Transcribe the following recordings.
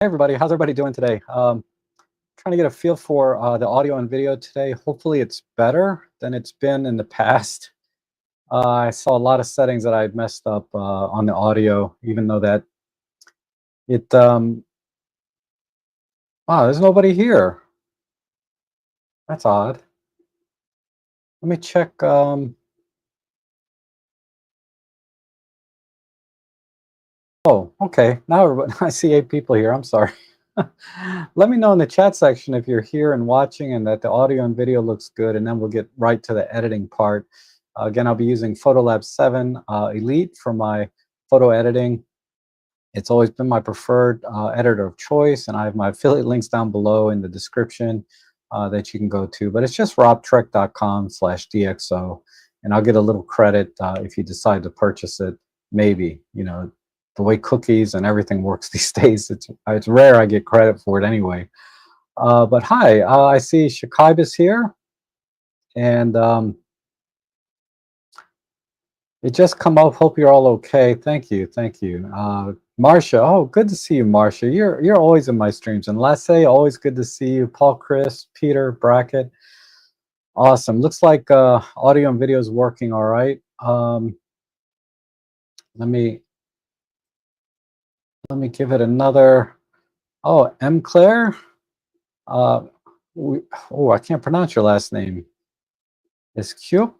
Hey everybody, how's everybody doing today? Trying to get a feel for the audio and video today. Hopefully it's better than it's been in the past. I saw a lot of settings that I'd messed up on the audio, even though that it, wow, there's nobody here. That's odd. Let me check. Oh, okay. Now everybody, I see 8 people here. I'm sorry. Let me know in the chat section if you're here and watching and that the audio and video looks good, and then we'll get right to the editing part. Again, I'll be using Photolab 7 Elite for my photo editing. It's always been my preferred editor of choice, and I have my affiliate links down below in the description that you can go to. But it's just robtrek.com/DxO, and I'll get a little credit if you decide to purchase it. Maybe, the way cookies and everything works these days, it's rare I get credit for it anyway. But hi, I see Shakibas here, and it just come up. Hope you're all okay. Thank you, thank you. Marcia, oh, good to see you, Marcia. You're always in my streams. And Lasse, always good to see you. Paul, Chris, Peter, Brackett, awesome. Looks like audio and video is working all right. Let me give it another. Oh, M. Claire. Oh, I can't pronounce your last name. It's Q,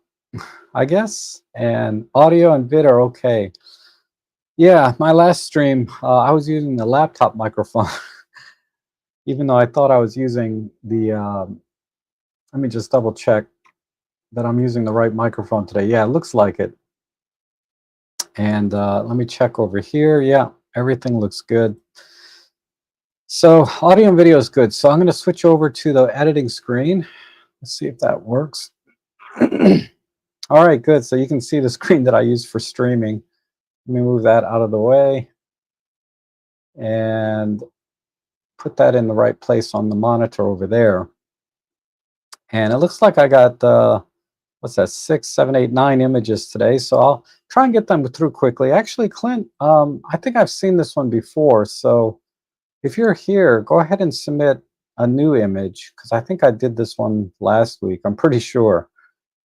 I guess. And audio and vid are okay. Yeah, my last stream, I was using the laptop microphone, even though I thought I was using the, let me just double check that I'm using the right microphone today. Yeah, it looks like it. And let me check over here. Yeah, everything looks good. So audio and video is good. So I'm going to switch over to the editing screen. Let's see if that works. All right, good. So you can see the screen that I use for streaming. Let me move that out of the way and put that in the right place on the monitor over there. And it looks like I got, what's that, 6, 7, 8, 9 images today. So I'll try and get them through quickly. Actually, Clint, I think I've seen this one before. So if you're here, go ahead and submit a new image, because I think I did this one last week. I'm pretty sure.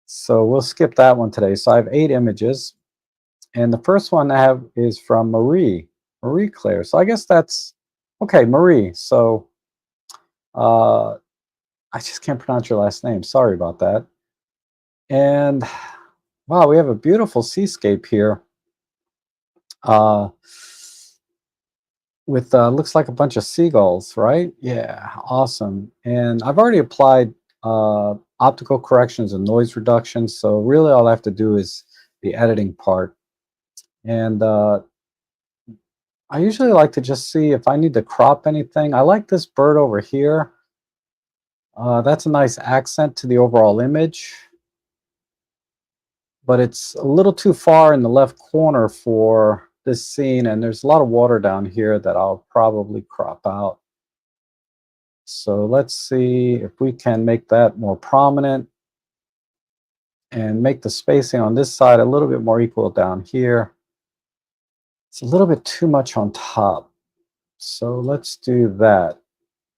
So we'll skip that one today. So I have 8 images. And the first one I have is from Marie Claire. So I guess that's, okay, Marie. So I just can't pronounce your last name. Sorry about that. And wow, we have a beautiful seascape here with looks like a bunch of seagulls, right? Yeah, awesome. And I've already applied optical corrections and noise reduction. So really all I have to do is the editing part. And I usually like to just see if I need to crop anything. I like this bird over here. That's a nice accent to the overall image. But it's a little too far in the left corner for this scene, and there's a lot of water down here that I'll probably crop out. So let's see if we can make that more prominent and make the spacing on this side a little bit more equal down here. It's a little bit too much on top. So let's do that.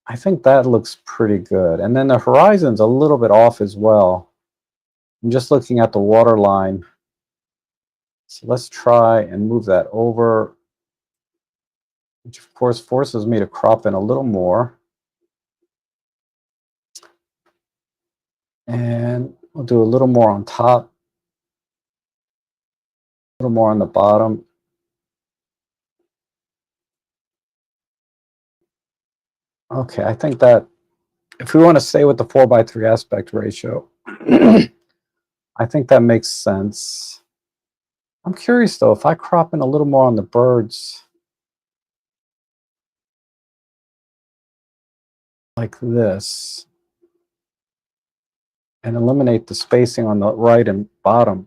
I think that looks pretty good. And then the horizon's a little bit off as well. I'm just looking at the water line. So let's try and move that over, which of course forces me to crop in a little more. And we'll do a little more on top, a little more on the bottom. Okay, I think that if we want to stay with the 4:3 aspect ratio, I think that makes sense. I'm curious though, if I crop in a little more on the birds, like this, and eliminate the spacing on the right and bottom.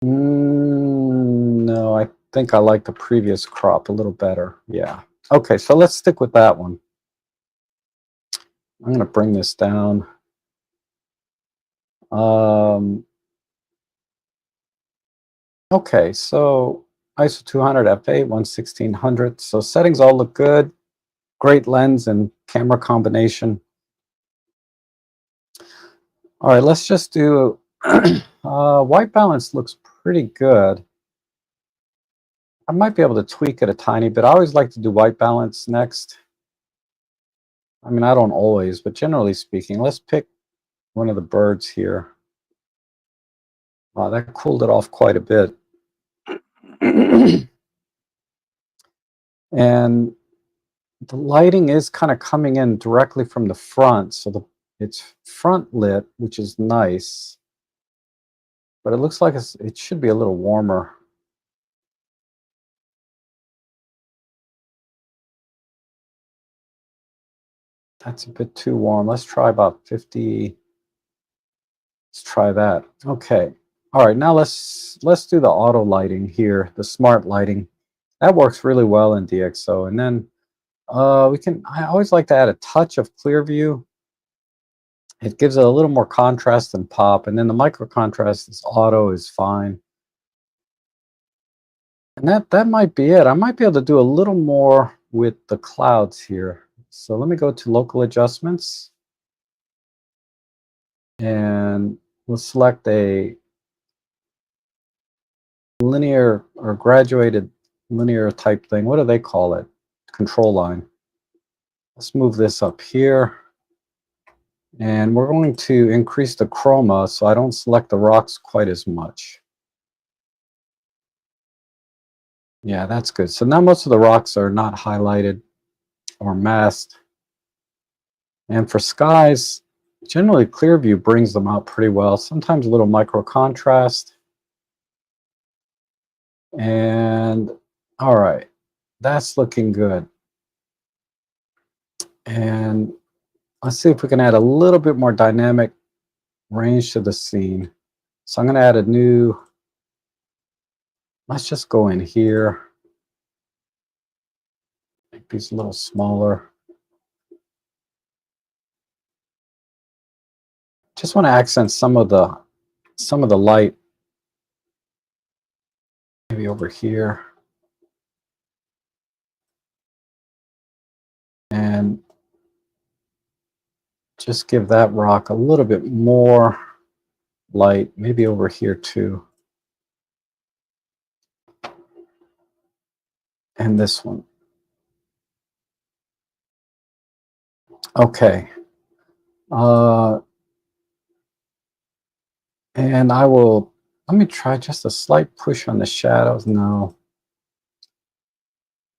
No, I think I like the previous crop a little better. Yeah. Okay, so let's stick with that one. I'm going to bring this down. Okay, so ISO 200, f8, 1/1600. So settings all look good. Great lens and camera combination. All right, let's just do white balance looks pretty good. I might be able to tweak it a tiny bit. I always like to do white balance next. I mean, I don't always, but generally speaking, let's pick one of the birds here. Wow, that cooled it off quite a bit. And the lighting is kind of coming in directly from the front, so it's front lit, which is nice, but it looks like it should be a little warmer. That's a bit too warm. Let's try about 50. Let's try that. Okay. All right, now let's do the auto lighting here, the smart lighting. That works really well in DxO. And then I always like to add a touch of clear view. It gives it a little more contrast and pop, and then the micro contrast is auto is fine. And that might be it. I might be able to do a little more with the clouds here. So let me go to local adjustments, and we'll select a linear or graduated linear type thing. What do they call it? Control line. Let's move this up here. And we're going to increase the chroma so I don't select the rocks quite as much. Yeah, that's good. So now most of the rocks are not highlighted or masked. And for skies, generally clear view brings them out pretty well. Sometimes a little micro contrast. And all right, that's looking good. And let's see if we can add a little bit more dynamic range to the scene. So I'm going to add a new, let's just go in here. Make these a little smaller. Just want to accent some of the light. Maybe over here. And just give that rock a little bit more light, maybe over here too. And this one. Okay. And let me try just a slight push on the shadows. No.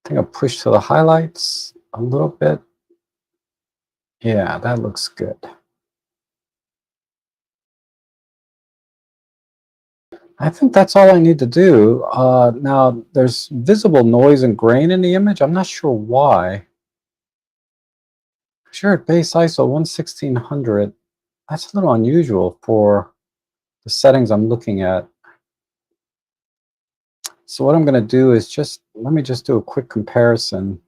I think I'll push to the highlights a little bit. Yeah, that looks good. I think that's all I need to do. Now, there's visible noise and grain in the image. I'm not sure why. Sure, at base ISO 1/1600, that's a little unusual for the settings I'm looking at. So what I'm going to do is let me just do a quick comparison.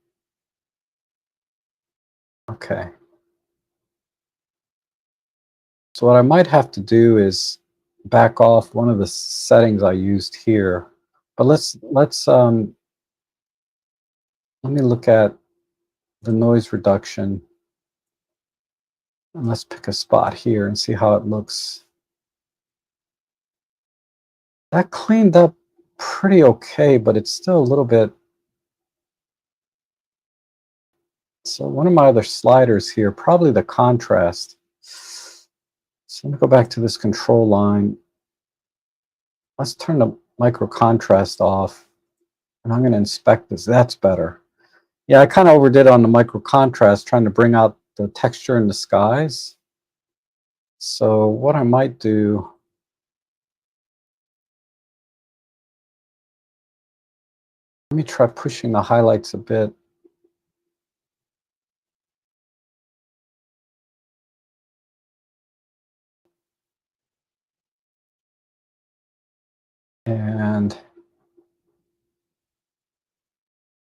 Okay. So what I might have to do is back off one of the settings I used here. But let me look at the noise reduction. And let's pick a spot here and see how it looks. That cleaned up pretty okay, but it's still a little bit. So one of my other sliders here, probably the contrast. So let me go back to this control line. Let's turn the micro contrast off, and I'm going to inspect this. That's better. Yeah, I kind of overdid on the micro contrast, trying to bring out the texture in the skies. So what I might do, let me try pushing the highlights a bit. And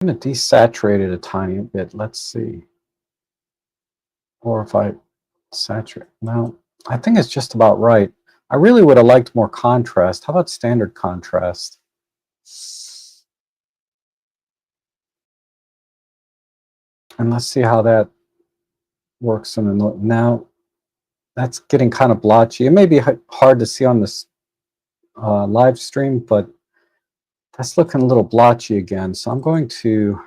I'm going to desaturate it a tiny bit. Let's see. Or if I saturate. No, I think it's just about right. I really would have liked more contrast. How about standard contrast? And let's see how that works in the now. That's getting kind of blotchy. It may be hard to see on this live stream, but that's looking a little blotchy again. So I'm going to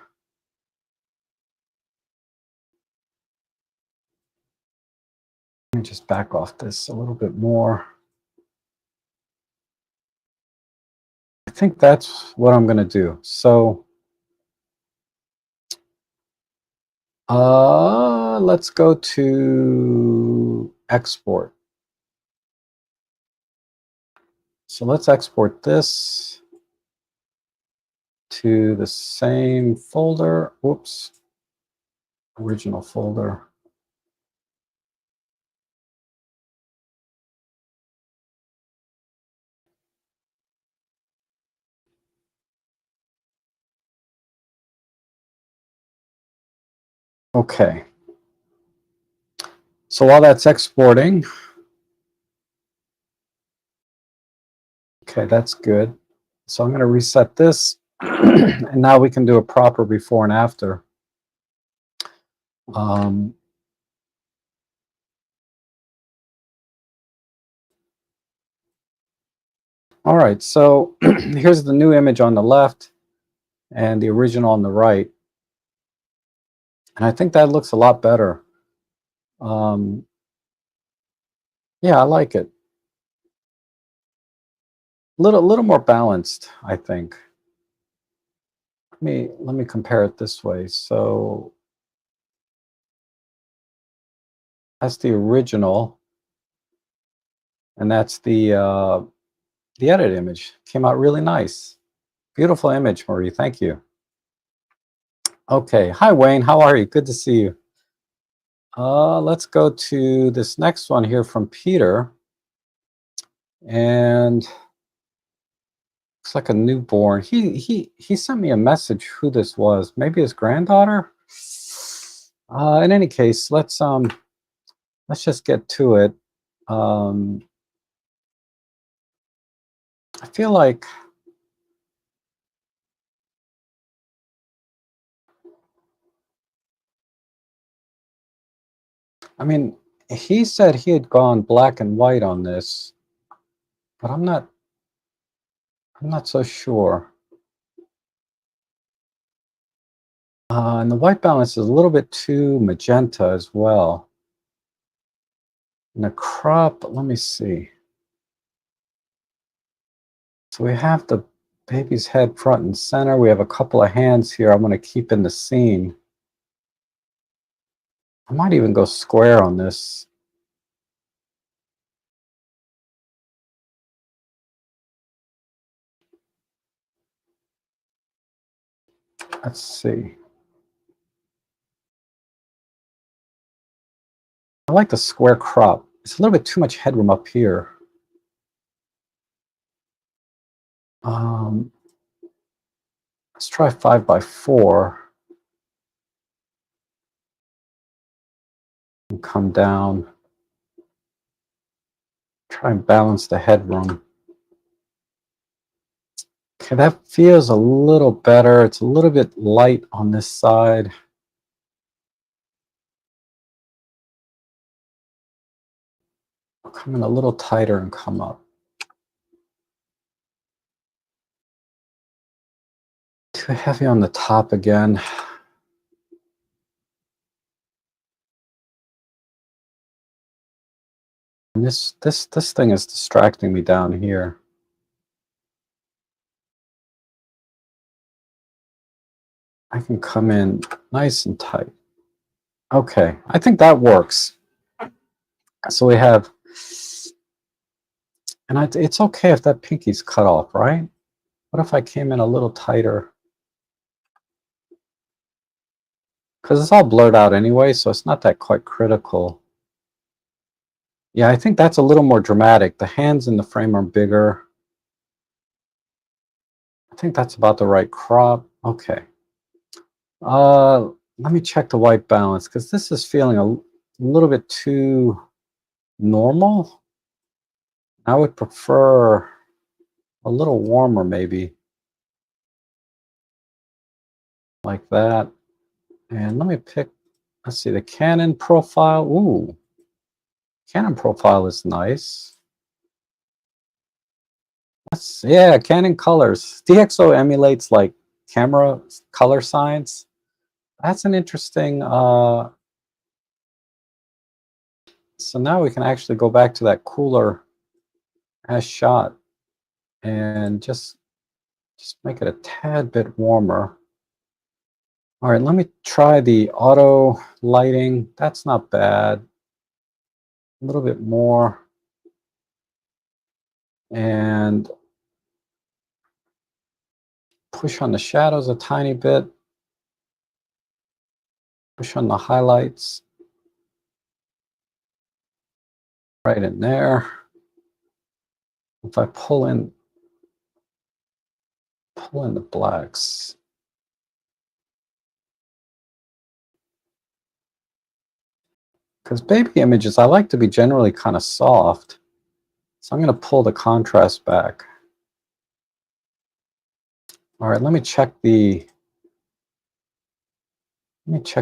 let me just back off this a little bit more. I think that's what I'm going to do. So let's go to export. So let's export this to the same folder. Whoops, original folder. Okay. So while that's exporting, okay, that's good. So I'm going to reset this, and now we can do a proper before and after. All right, so here's the new image on the left and the original on the right. And I think that looks a lot better. Yeah, I like it. Little more balanced, I think. Let me compare it this way. So that's the original, and that's the edit image. Came out really nice. Beautiful image, Marie. Thank you. Okay. Hi, Wayne. How are you? Good to see you. Let's go to this next one here from Peter. And looks like a newborn. He sent me a message who this was. Maybe his granddaughter? In any case, let's just get to it. I feel like I mean, he said he had gone black and white on this, but I'm not so sure. And the white balance is a little bit too magenta as well. And the crop, let me see. So we have the baby's head front and center. We have a couple of hands here I'm going to keep in the scene. I might even go square on this. Let's see. I like the square crop. It's a little bit too much headroom up here. Let's try 5x4 and come down. Try and balance the headroom. Okay, that feels a little better. It's a little bit light on this side. I'll come in a little tighter and come up. Too heavy on the top again. And this thing is distracting me down here. I can come in nice and tight. Okay, I think that works. So we have, and it's okay if that pinky's cut off, right? What if I came in a little tighter? Because it's all blurred out anyway, so it's not that quite critical. Yeah, I think that's a little more dramatic. The hands in the frame are bigger. I think that's about the right crop. Okay. Let me check the white balance because this is feeling a little bit too normal. I would prefer a little warmer, maybe like that. And let me pick, let's see, the Canon profile. Ooh, Canon profile is nice. Yeah, Canon colors. DxO emulates like camera color science. That's an interesting, so now we can actually go back to that cooler as shot and just make it a tad bit warmer. All right, let me try the auto lighting. That's not bad. A little bit more. And push on the shadows a tiny bit. Push on the highlights. Right in there. If I pull in the blacks. Because baby images, I like to be generally kind of soft. So I'm going to pull the contrast back. All right, let me check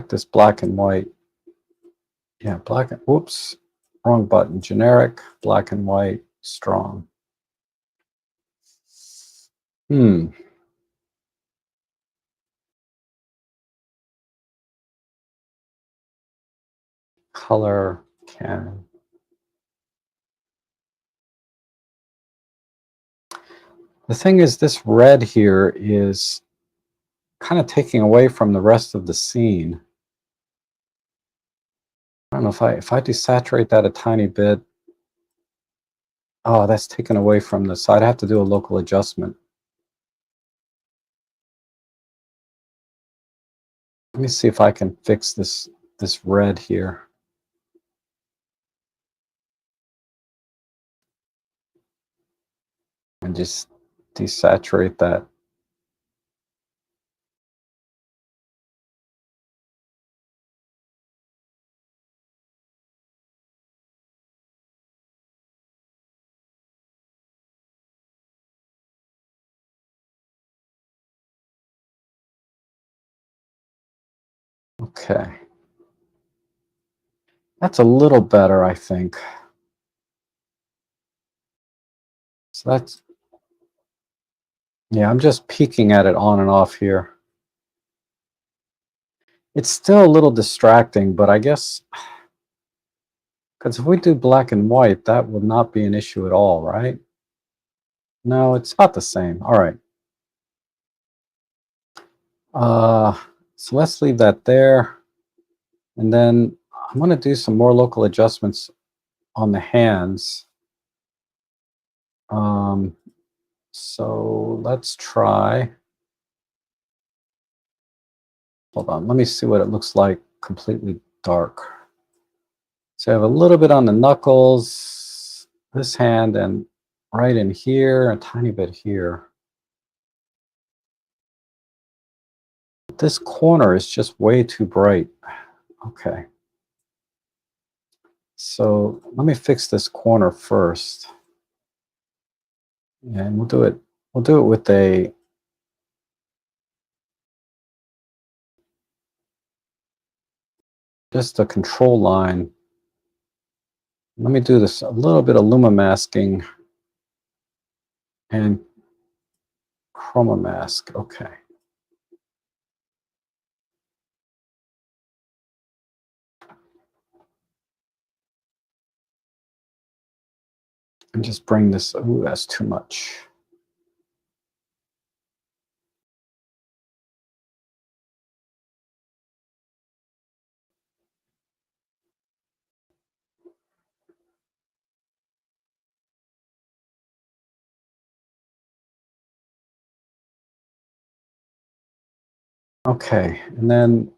this black and white. Yeah, black and, whoops, wrong button. Generic, black and white, strong. Color Canon. The thing is, this red here is kind of taking away from the rest of the scene. I don't know if I desaturate that a tiny bit. Oh, that's taken away from the side. I have to do a local adjustment. Let me see if I can fix this red here. And just desaturate that. Okay. That's a little better, I think. So that's, yeah, I'm just peeking at it on and off here. It's still a little distracting, but I guess, because if we do black and white, that would not be an issue at all, right? No, it's about the same. All right. So let's leave that there. And then I'm going to do some more local adjustments on the hands. So let's try. Hold on. Let me see what it looks like completely dark. So I have a little bit on the knuckles, this hand, and right in here, a tiny bit here. This corner is just way too bright. Okay. So let me fix this corner first. And we'll do it with just a control line. Let me do this, a little bit of luma masking and chroma mask. Okay. And just bring this, ooh, that's too much. Okay, and then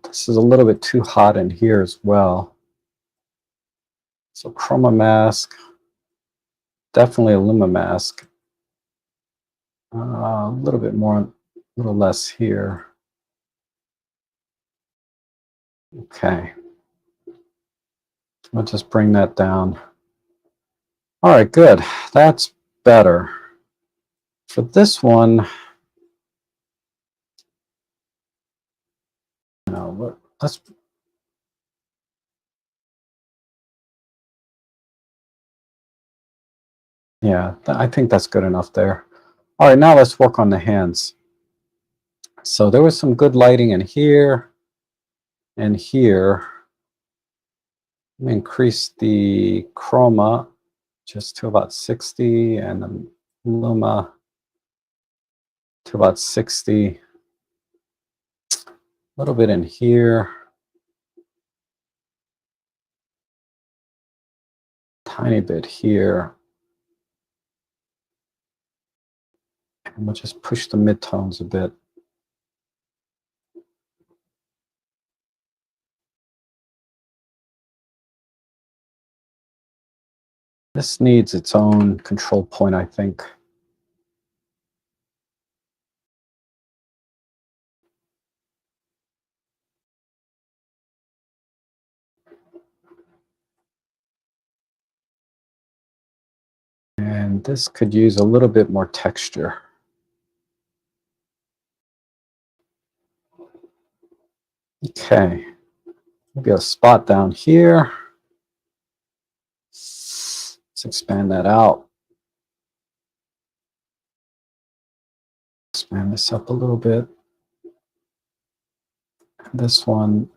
this is a little bit too hot in here as well. So chroma mask, definitely a luma mask. A little bit more, a little less here. Okay. I'll just bring that down. All right, good. That's better. For this one, let's, yeah, I think that's good enough there. All right, now let's work on the hands. So there was some good lighting in here and here. Let me increase the chroma just to about 60 and the luma to about 60. A little bit in here. Tiny bit here. And we'll just push the midtones a bit. This needs its own control point, I think. And this could use a little bit more texture. Okay, maybe a spot down here. Let's expand that out. Expand this up a little bit. This one,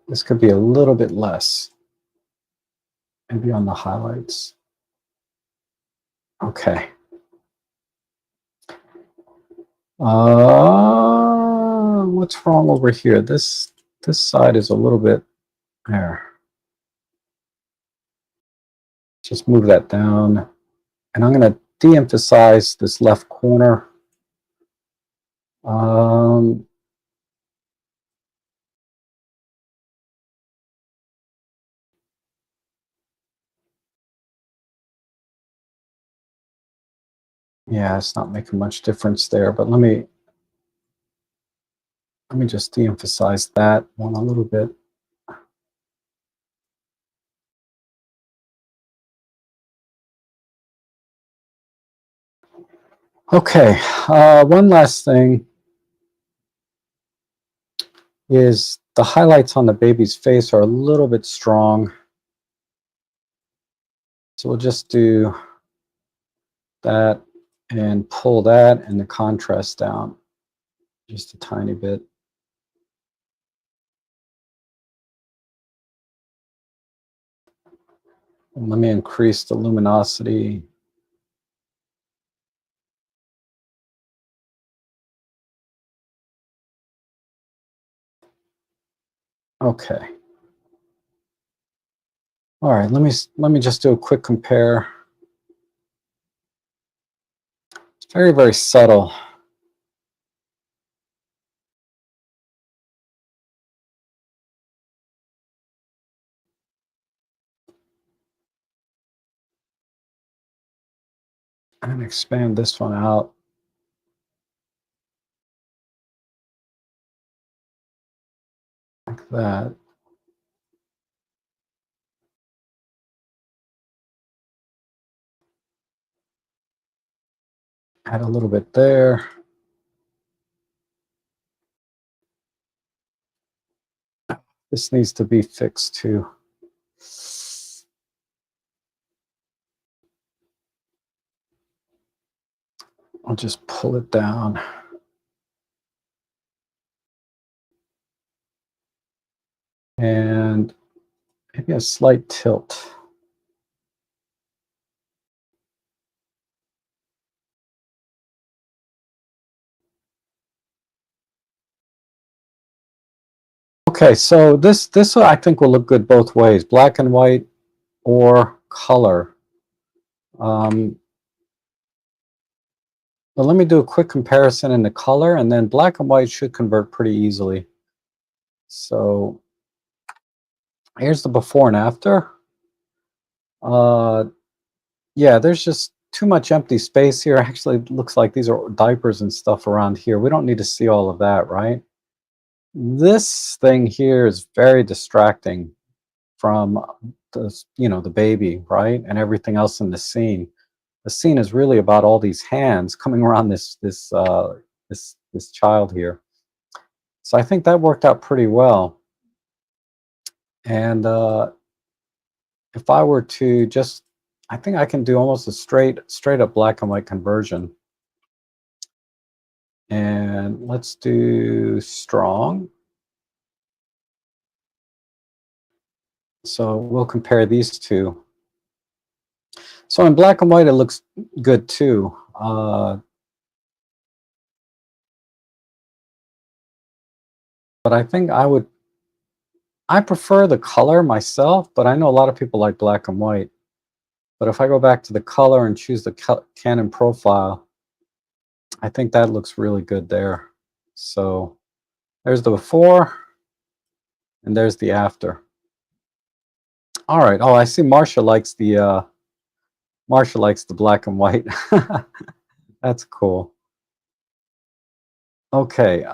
this could be a little bit less. Maybe on the highlights. Okay. What's wrong over here? This side is a little bit there. Just move that down. And I'm going to de-emphasize this left corner. Yeah, it's not making much difference there, but let me just de-emphasize that one a little bit. Okay, one last thing is the highlights on the baby's face are a little bit strong. So we'll just do that and pull that and the contrast down just a tiny bit. And let me increase the luminosity. Okay. All right, let me just do a quick compare. It's very, very subtle. I'm going to expand this one out. Like that. Add a little bit there. This needs to be fixed too. I'll just pull it down. And maybe a slight tilt. Okay, so this I think will look good both ways, black and white or color. But let me do a quick comparison in the color, and then black and white should convert pretty easily. So here's the before and after. Yeah, there's just too much empty space here. Actually, it looks like these are diapers and stuff around here. We don't need to see all of that, right? This thing here is very distracting from the, the baby, right? And everything else in the scene. the scene is really about all these hands coming around this child here. So I think that worked out pretty well. And if I were to just, I think I can do almost a straight up black and white conversion. And let's do strong. So we'll compare these two. So in black and white, it looks good too. But I think I prefer the color myself, but I know a lot of people like black and white. But if I go back to the color and choose the Canon profile, I think that looks really good there. So there's the before and there's the after. All right. Oh, I see Marsha likes the black and white. That's cool. Okay.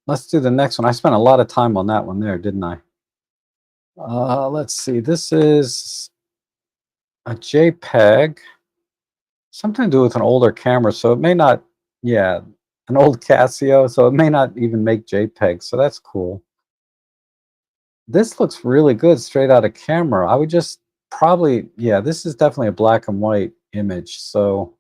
Let's do the next one. I spent a lot of time on that one there, didn't I? Let's see. This is a JPEG. Something to do with an older camera, so it may not, yeah, an old Casio, so it may not even make JPEG, so that's cool. This looks really good straight out of camera. I would just probably, yeah, this is definitely a black and white image, so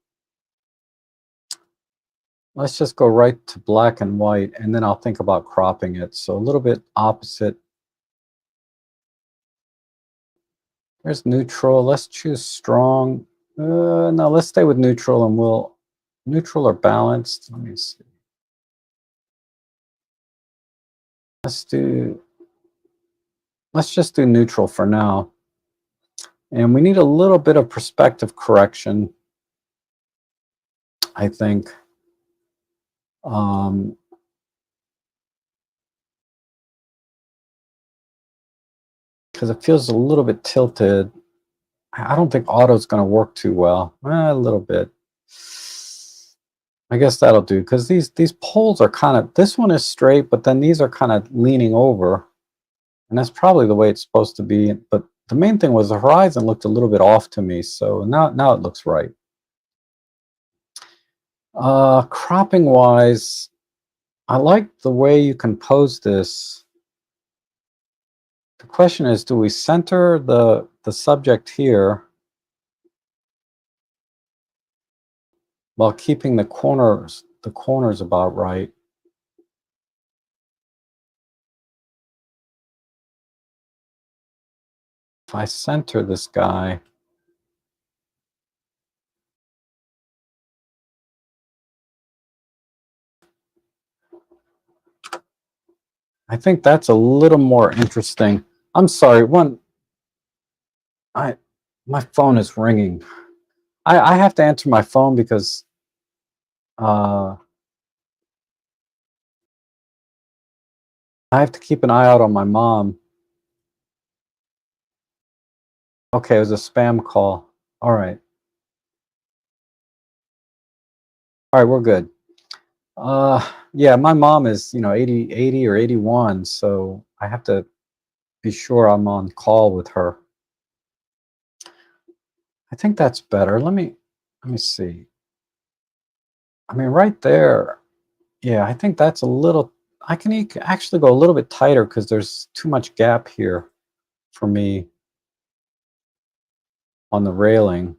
let's just go right to black and white, and then I'll think about cropping it. So a little bit opposite. There's neutral. Let's choose strong. No, let's stay with neutral, and we'll neutral or balanced. Let me see. Let's just do neutral for now. And we need a little bit of perspective correction, I think. Because it feels a little bit tilted. I don't think auto is going to work too well. A little bit. I guess that'll do, because these poles are kind of, this one is straight, but then these are kind of leaning over. And that's probably the way it's supposed to be. But the main thing was the horizon looked a little bit off to me. So now it looks right. Cropping wise, I like the way you can pose this. The question is, do we center the subject here while keeping the corners about right? If I center this guy, I think that's a little more interesting. I'm sorry, my phone is ringing. I have to answer my phone because I have to keep an eye out on my mom. Okay, it was a spam call. All right. All right, we're good. Yeah, my mom is, 80 or 81, so I have to be sure I'm on call with her. I think that's better. Let me see. I mean, right there. Yeah, I think that's a little, I can actually go a little bit tighter because there's too much gap here for me on the railing.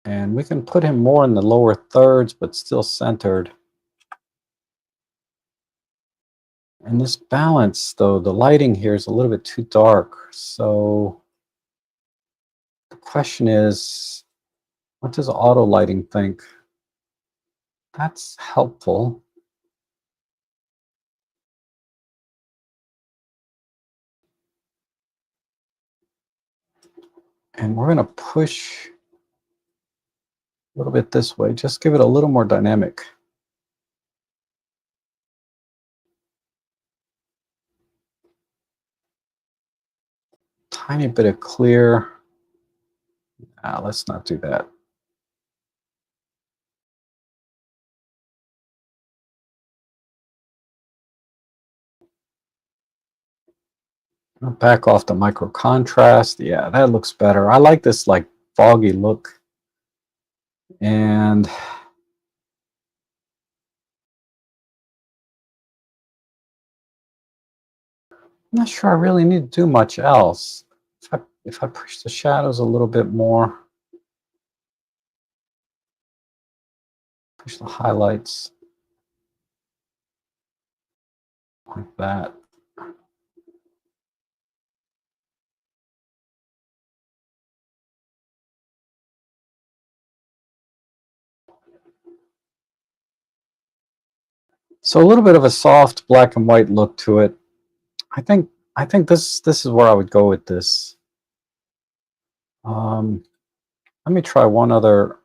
And we can put him more in the lower thirds, but still centered. And this balance, though, the lighting here is a little bit too dark. So the question is, what does auto lighting think? That's helpful. And we're going to push a little bit this way. Just give it a little more dynamic. Tiny bit of clear. Let's not do that. I'll back off the micro contrast. Yeah, that looks better. I like this like foggy look. And I'm not sure I really need to do much else. If I push the shadows a little bit more, push the highlights like that. So a little bit of a soft black and white look to it. I think this is where I would go with this. Let me try one other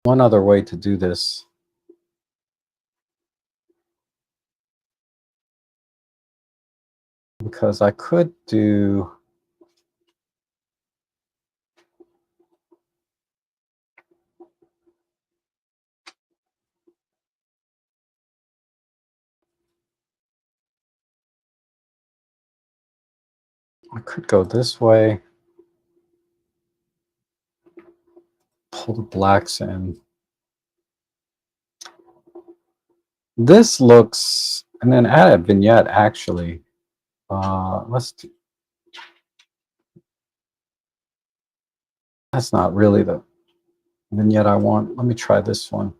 way to do this, because I could go this way, pull the blacks in. This looks, and then add a vignette actually. That's not really the vignette I want. Let me try this one.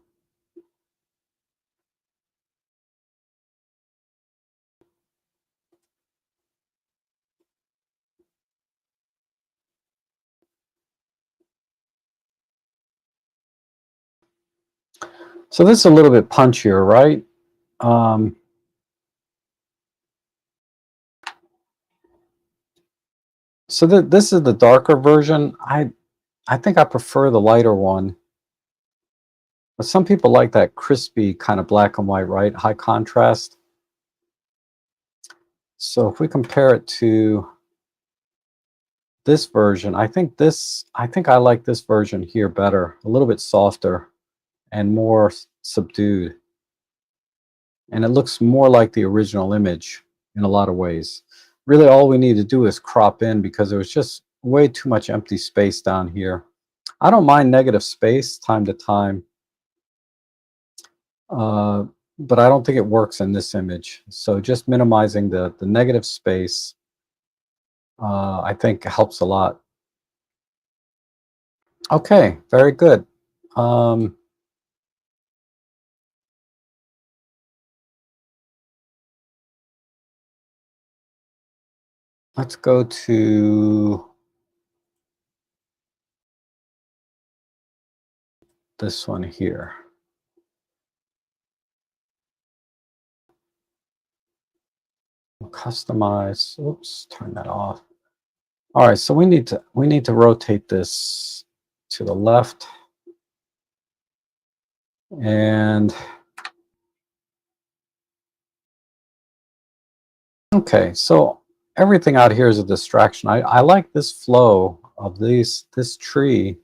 So this is a little bit punchier, right? So this is the darker version. I think I prefer the lighter one. But some people like that crispy kind of black and white, right? High contrast. So if we compare it to this version, I think I like this version here better, a little bit softer and more subdued. And it looks more like the original image in a lot of ways. Really all we need to do is crop in, because there was just way too much empty space down here. I don't mind negative space time to time, but I don't think it works in this image. So just minimizing the negative space, I think helps a lot. Okay, very good. Let's go to this one here. Customize. Oops, turn that off. All right, so we need to rotate this to the left, and okay, so everything out here is a distraction. I like this flow of this tree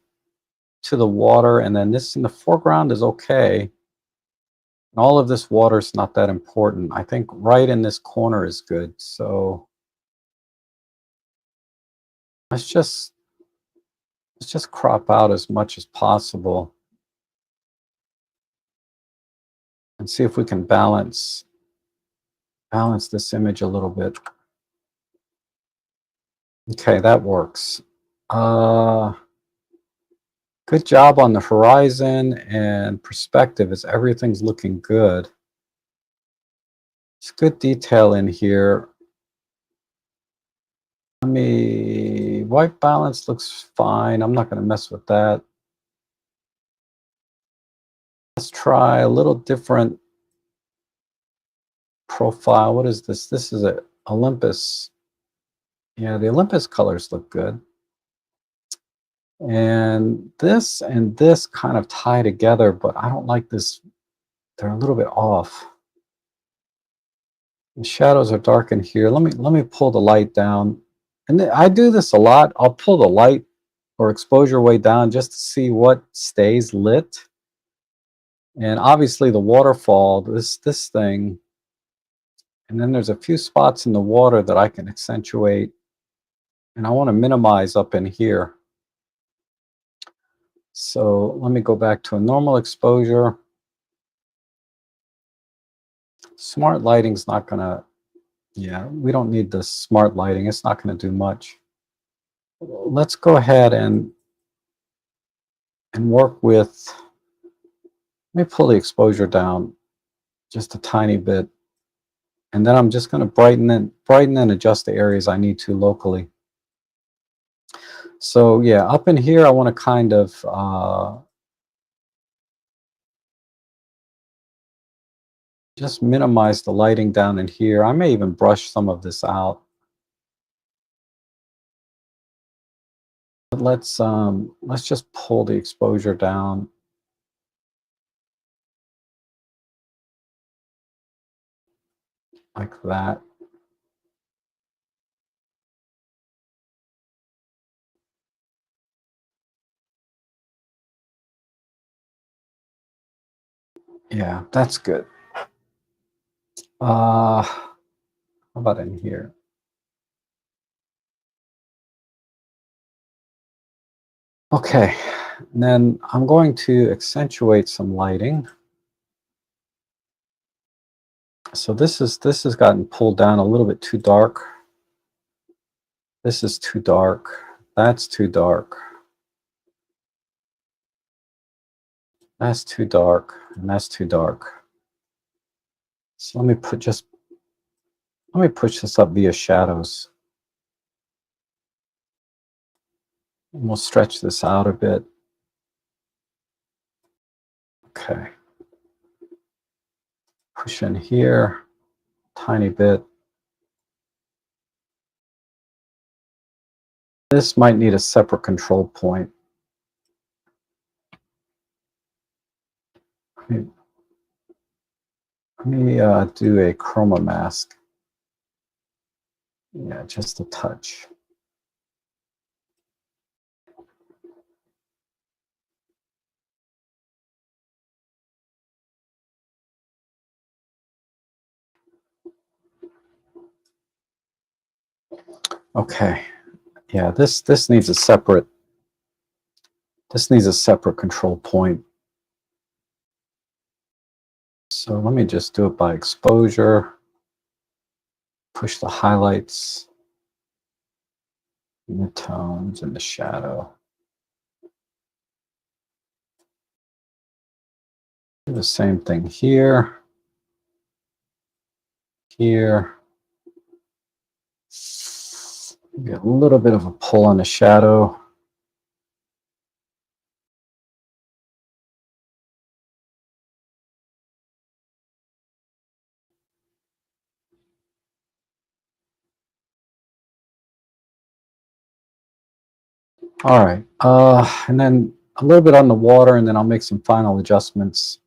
to the water, and then this in the foreground is okay. And all of this water is not that important. I think right in this corner is good. So let's just crop out as much as possible and see if we can balance this image a little bit. Okay, that works. Good job on the horizon and perspective, as everything's looking good. It's good detail in here. White balance looks fine. I'm not going to mess with that. Let's try a little different profile. What is this? This is a Olympus. Yeah, the Olympus colors look good. And this kind of tie together, but I don't like this. They're a little bit off. The shadows are dark in here. Let me pull the light down. And I do this a lot. I'll pull the light or exposure way down just to see what stays lit. And obviously the waterfall, this thing, And then there's a few spots in the water that I can accentuate, and I want to minimize up in here. So let me go back to a normal exposure. Smart lighting's not gonna, yeah, we don't need the smart lighting. It's not gonna do much. Let's go ahead and work with, let me pull the exposure down just a tiny bit. And then I'm just gonna brighten and adjust the areas I need to locally. So yeah, up in here, I wanna kind of, just minimize the lighting down in here. I may even brush some of this out. But let's just pull the exposure down. Like that. Yeah, that's good. How about in here? Okay, and then I'm going to accentuate some lighting. So this has gotten pulled down a little bit too dark. This is too dark. That's too dark. That's too dark, and that's too dark. So let me push this up via shadows. And we'll stretch this out a bit. Okay. Push in here, tiny bit. This might need a separate control point. Let me do a chroma mask. Yeah, just a touch. Okay. Yeah, this needs a separate control point. So let me just do it by exposure. Push the highlights, midtones, and the shadow. Do the same thing here. Here. Get a little bit of a pull on the shadow. All right, and then a little bit on the water, and then I'll make some final adjustments.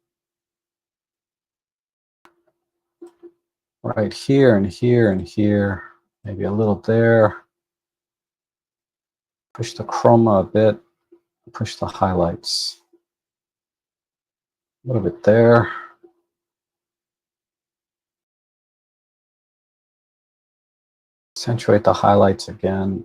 Right here and here and here, maybe a little there. Push the chroma a bit, push the highlights. A little bit there. Accentuate the highlights again.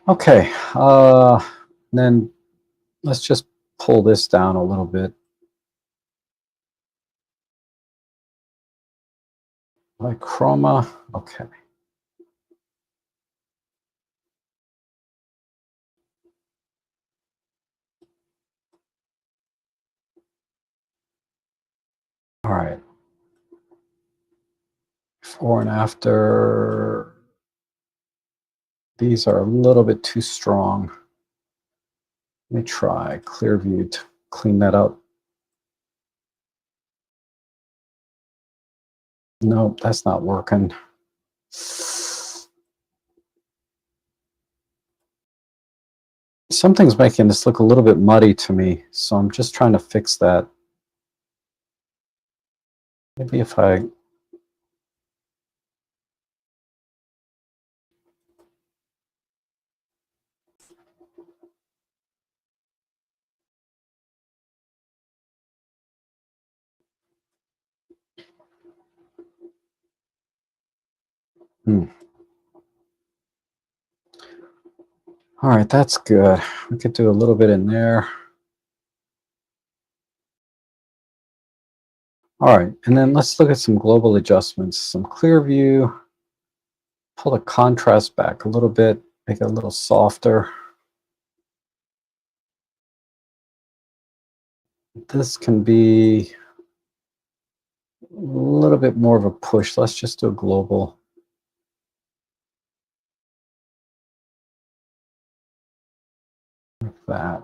Okay, then let's just pull this down a little bit. Like chroma, okay. All right. Before and after. These are a little bit too strong. Let me try clear view to clean that up. Nope, that's not working. Something's making this look a little bit muddy to me, so I'm just trying to fix that. Maybe if I Hmm. All right, that's good. We could do a little bit in there. All right, and then let's look at some global adjustments. Some clear view, pull the contrast back a little bit, make it a little softer. This can be a little bit more of a push. Let's just do a global. Like that.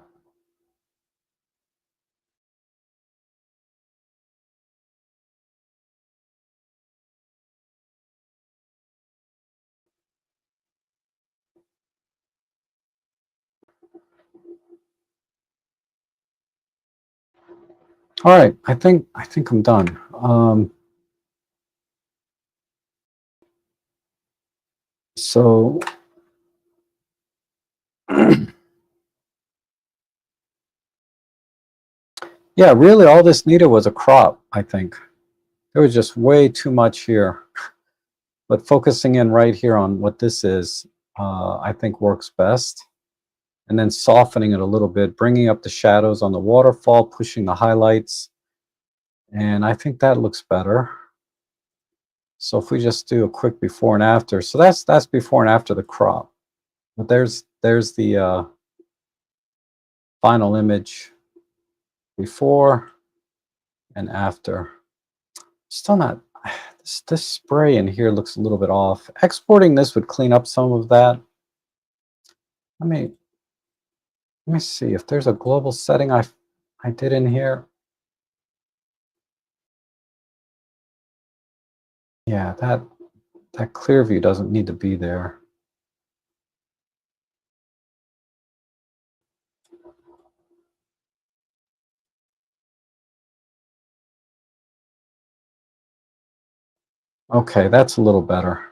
All right, I think I'm done. So yeah, really all this needed was a crop, I think. There was just way too much here. But focusing in right here on what this is, I think works best. And then softening it a little bit, bringing up the shadows on the waterfall, pushing the highlights. And I think that looks better. So if we just do a quick before and after, so that's before and after the crop. But there's the final image before and after. Still not, this spray in here looks a little bit off. Exporting this would clean up some of that. Let me see if there's a global setting I did in here. Yeah, that clear view doesn't need to be there. Okay, that's a little better.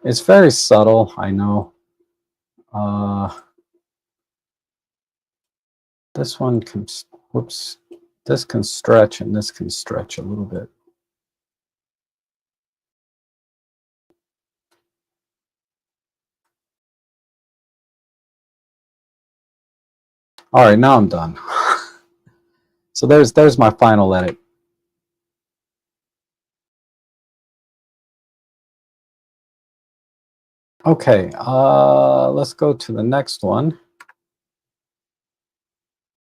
It's very subtle, I know. Uh, this one can, whoops, this can stretch and this can stretch a little bit. All right, now I'm done. So there's my final edit. Okay, let's go to the next one.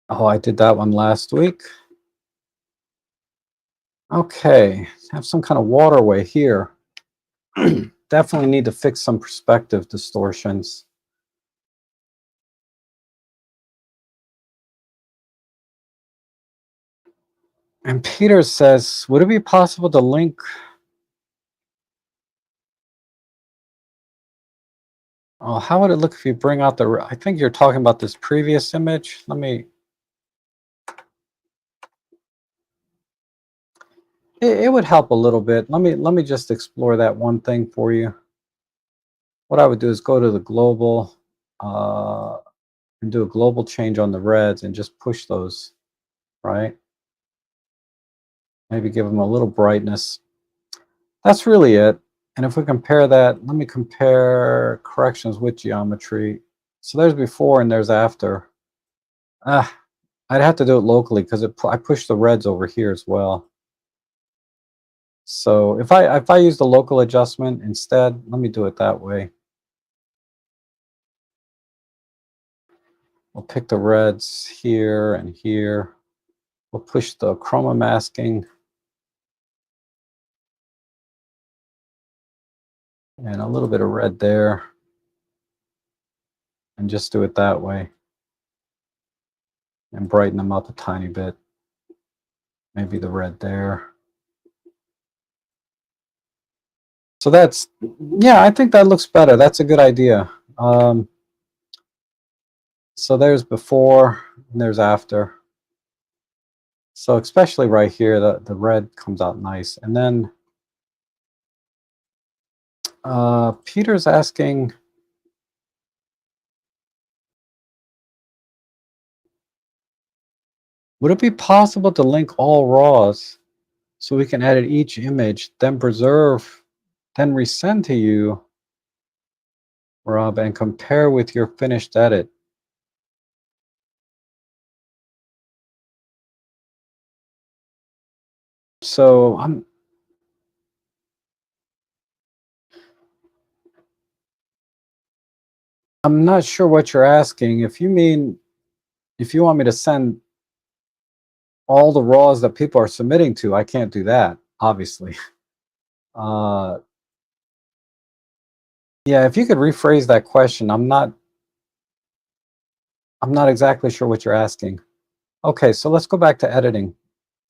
Oh, I did that one last week. Okay, have some kind of waterway here. Definitely need to fix some perspective distortions. And Peter says, would it be possible to link? Oh, how would it look if you bring out the, I think you're talking about this previous image. It would help a little bit. Let me just explore that one thing for you. What I would do is go to the global uh, and do a global change on the reds and just push those, right? Maybe give them a little brightness. That's really it. And if we compare that, let me compare corrections with geometry. So there's before and there's after. Ah, I'd have to do it locally because I push the reds over here as well. So if I use the local adjustment instead, let me do it that way. We'll pick the reds here and here. We'll push the chroma masking and a little bit of red there and just do it that way and brighten them up a tiny bit. Maybe the red there. So that's, yeah, I think that looks better. That's a good idea. So there's before and there's after. So especially right here, the red comes out nice. And then Peter's asking, would it be possible to link all raws? So we can edit each image, then preserve, then resend to you, Rob, and compare with your finished edit. So I'm not sure what you're asking. If you mean, if you want me to send all the raws that people are submitting to, I can't do that, obviously. Uh, yeah, if you could rephrase that question, I'm not exactly sure what you're asking. Okay, so let's go back to editing,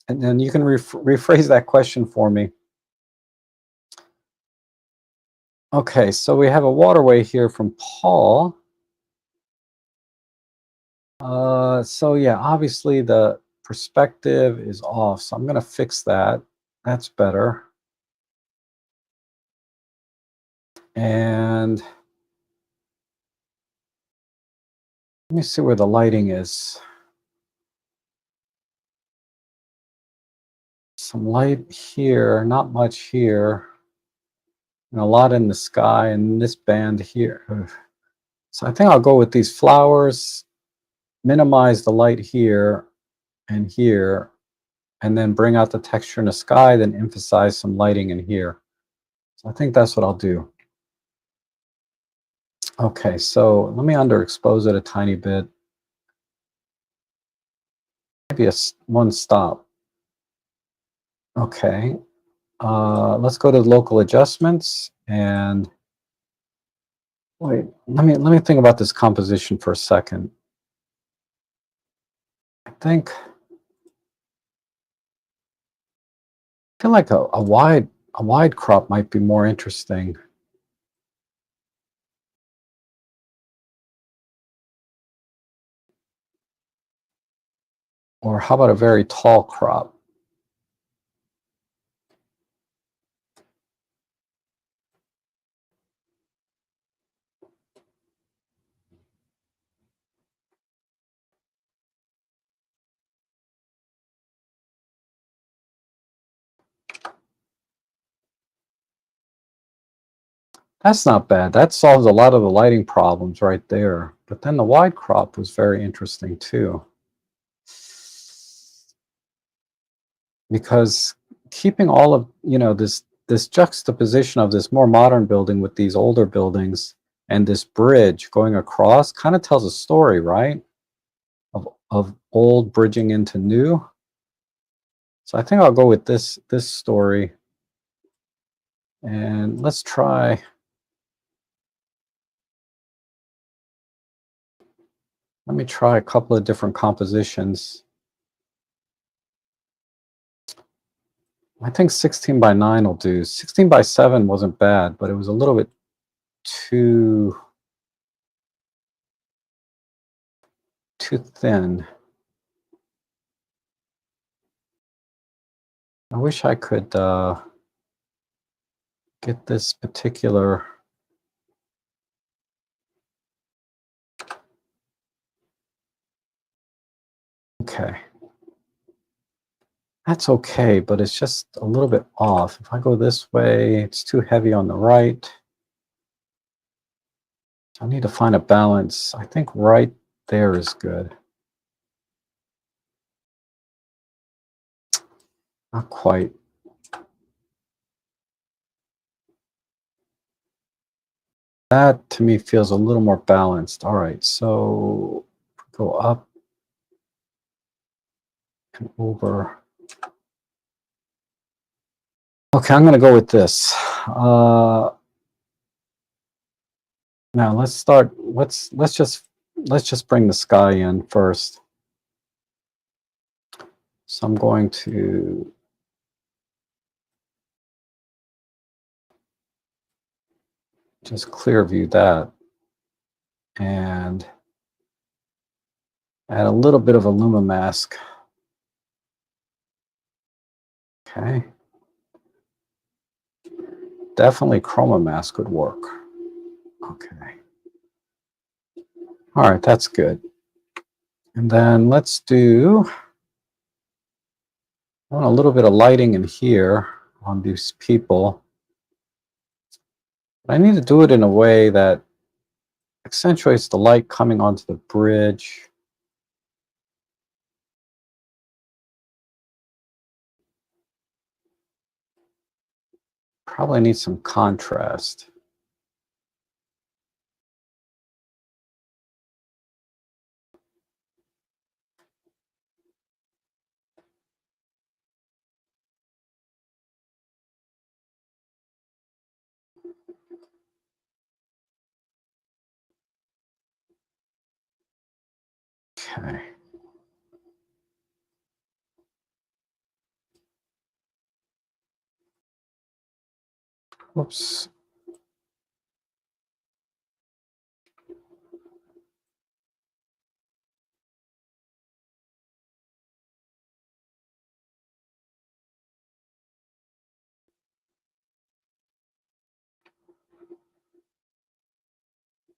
and then you can rephrase that question for me. Okay, so we have a waterway here from Paul. So yeah, obviously the perspective is off, so I'm going to fix that. That's better. And let me see where the lighting is. Some light here, not much here, and a lot in the sky and this band here. Ugh. So I think I'll go with these flowers, minimize the light here and here, and then bring out the texture in the sky, then emphasize some lighting in here. So I think that's what I'll do. Okay, so let me underexpose it a tiny bit. Maybe one stop. Okay, let's go to local adjustments and wait. Let me think about this composition for a second. I feel like a wide crop might be more interesting. Or how about a very tall crop? That's not bad. That solves a lot of the lighting problems right there. But then the wide crop was very interesting too. Because keeping all of, this juxtaposition of this more modern building with these older buildings and this bridge going across kind of tells a story, right? Of old bridging into new. So I think I'll go with this story. And let's try. Let me try a couple of different compositions. I think 16 by 9 will do. 16 by 7 wasn't bad, but it was a little bit too thin. I wish I could get this particular. Okay. That's okay, but it's just a little bit off. If I go this way, it's too heavy on the right. I need to find a balance. I think right there is good. Not quite. That to me feels a little more balanced. All right, so go up and over. Okay, I'm going to go with this. Now let's start. Let's just bring the sky in first. So I'm going to just clear view that and add a little bit of a luma mask. Okay. Definitely chroma mask would work. Okay. All right, that's good. And then let's do I want a little bit of lighting in here on these people. But I need to do it in a way that accentuates the light coming onto the bridge. Probably need some contrast. Okay. Whoops.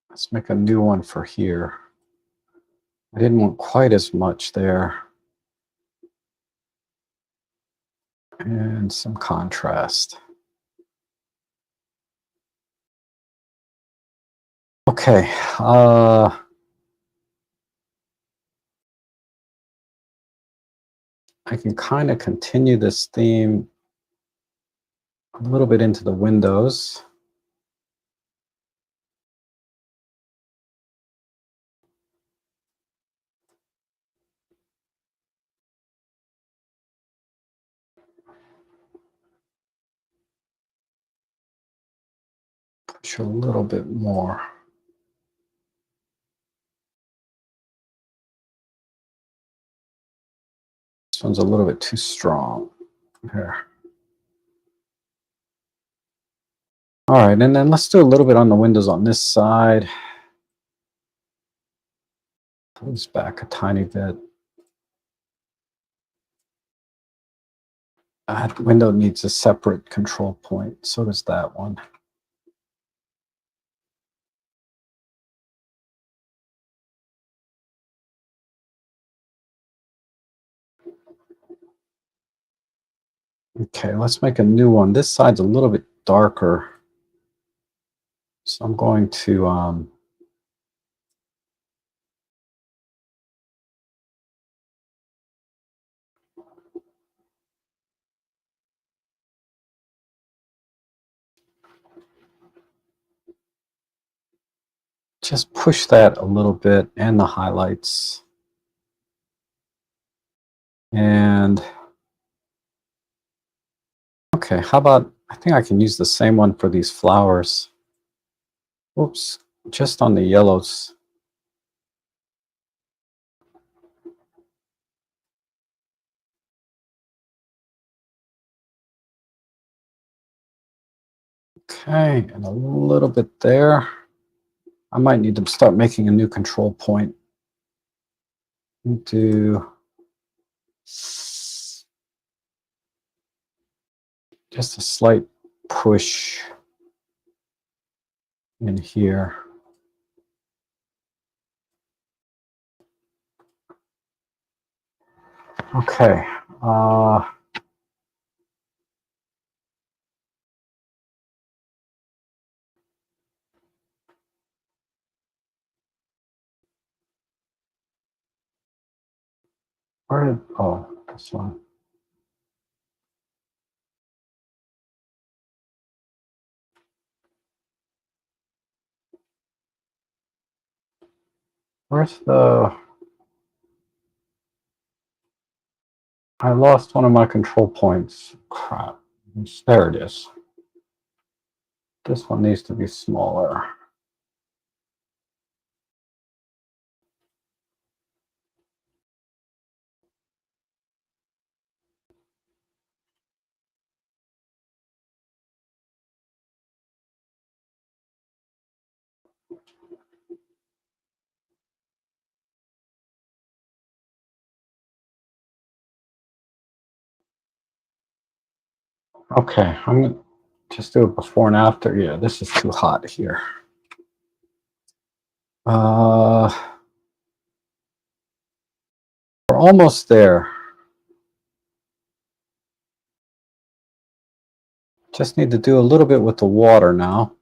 Let's make a new one for here. I didn't want quite as much there. And some contrast. Okay. I can kind of continue this theme a little bit into the windows. Push a little bit more. This one's a little bit too strong. Here. All right, and then let's do a little bit on the windows on this side. Pull this back a tiny bit. That window needs a separate control point. So does that one. Okay, let's make a new one. This side's a little bit darker. So I'm going to just push that a little bit and the highlights. And okay, how about, I think I can use the same one for these flowers. Oops, just on the yellows. Okay, and a little bit there. I might need to start making a new control point. Do just a slight push in here. Okay. Where did, oh, this one. Where's the, I lost one of my control points. Crap. There it is. This one needs to be smaller. Okay, I'm gonna just do it before and after. Yeah, this is too hot here. We're almost there. Just need to do a little bit with the water now.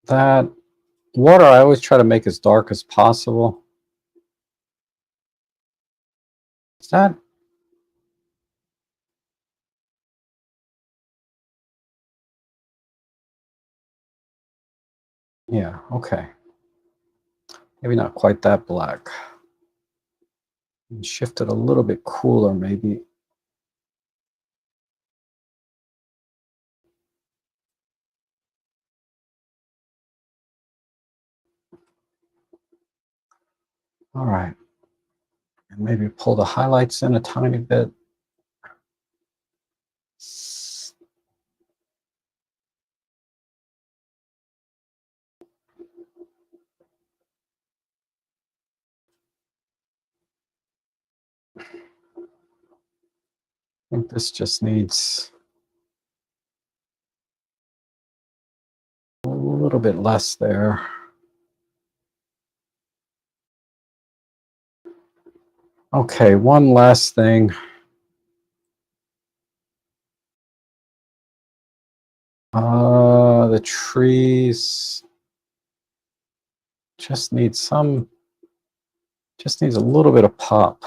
That water I always try to make as dark as possible. Is that? Yeah, okay. Maybe not quite that black. And shift it a little bit cooler, maybe. All right. And maybe pull the highlights in a tiny bit. I think this just needs a little bit less there. Okay, one last thing. The trees just need just needs a little bit of pop.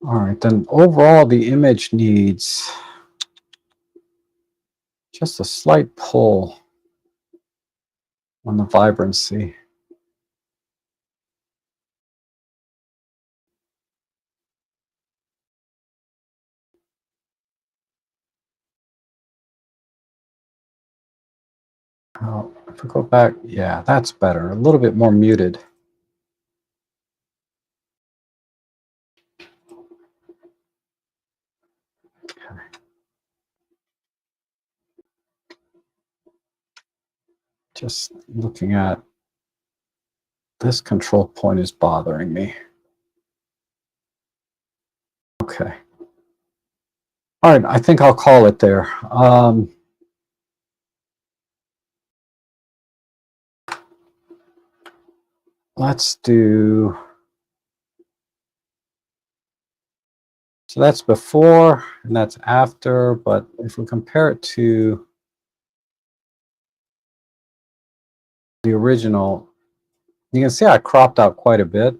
All right, then overall the image needs just a slight pull on the vibrancy. If we go back, yeah, that's better. A little bit more muted. Just looking at this control point is bothering me. Okay. All right, I think I'll call it there. Let's do, so that's before and that's after, but if we compare it to the original, you can see I cropped out quite a bit.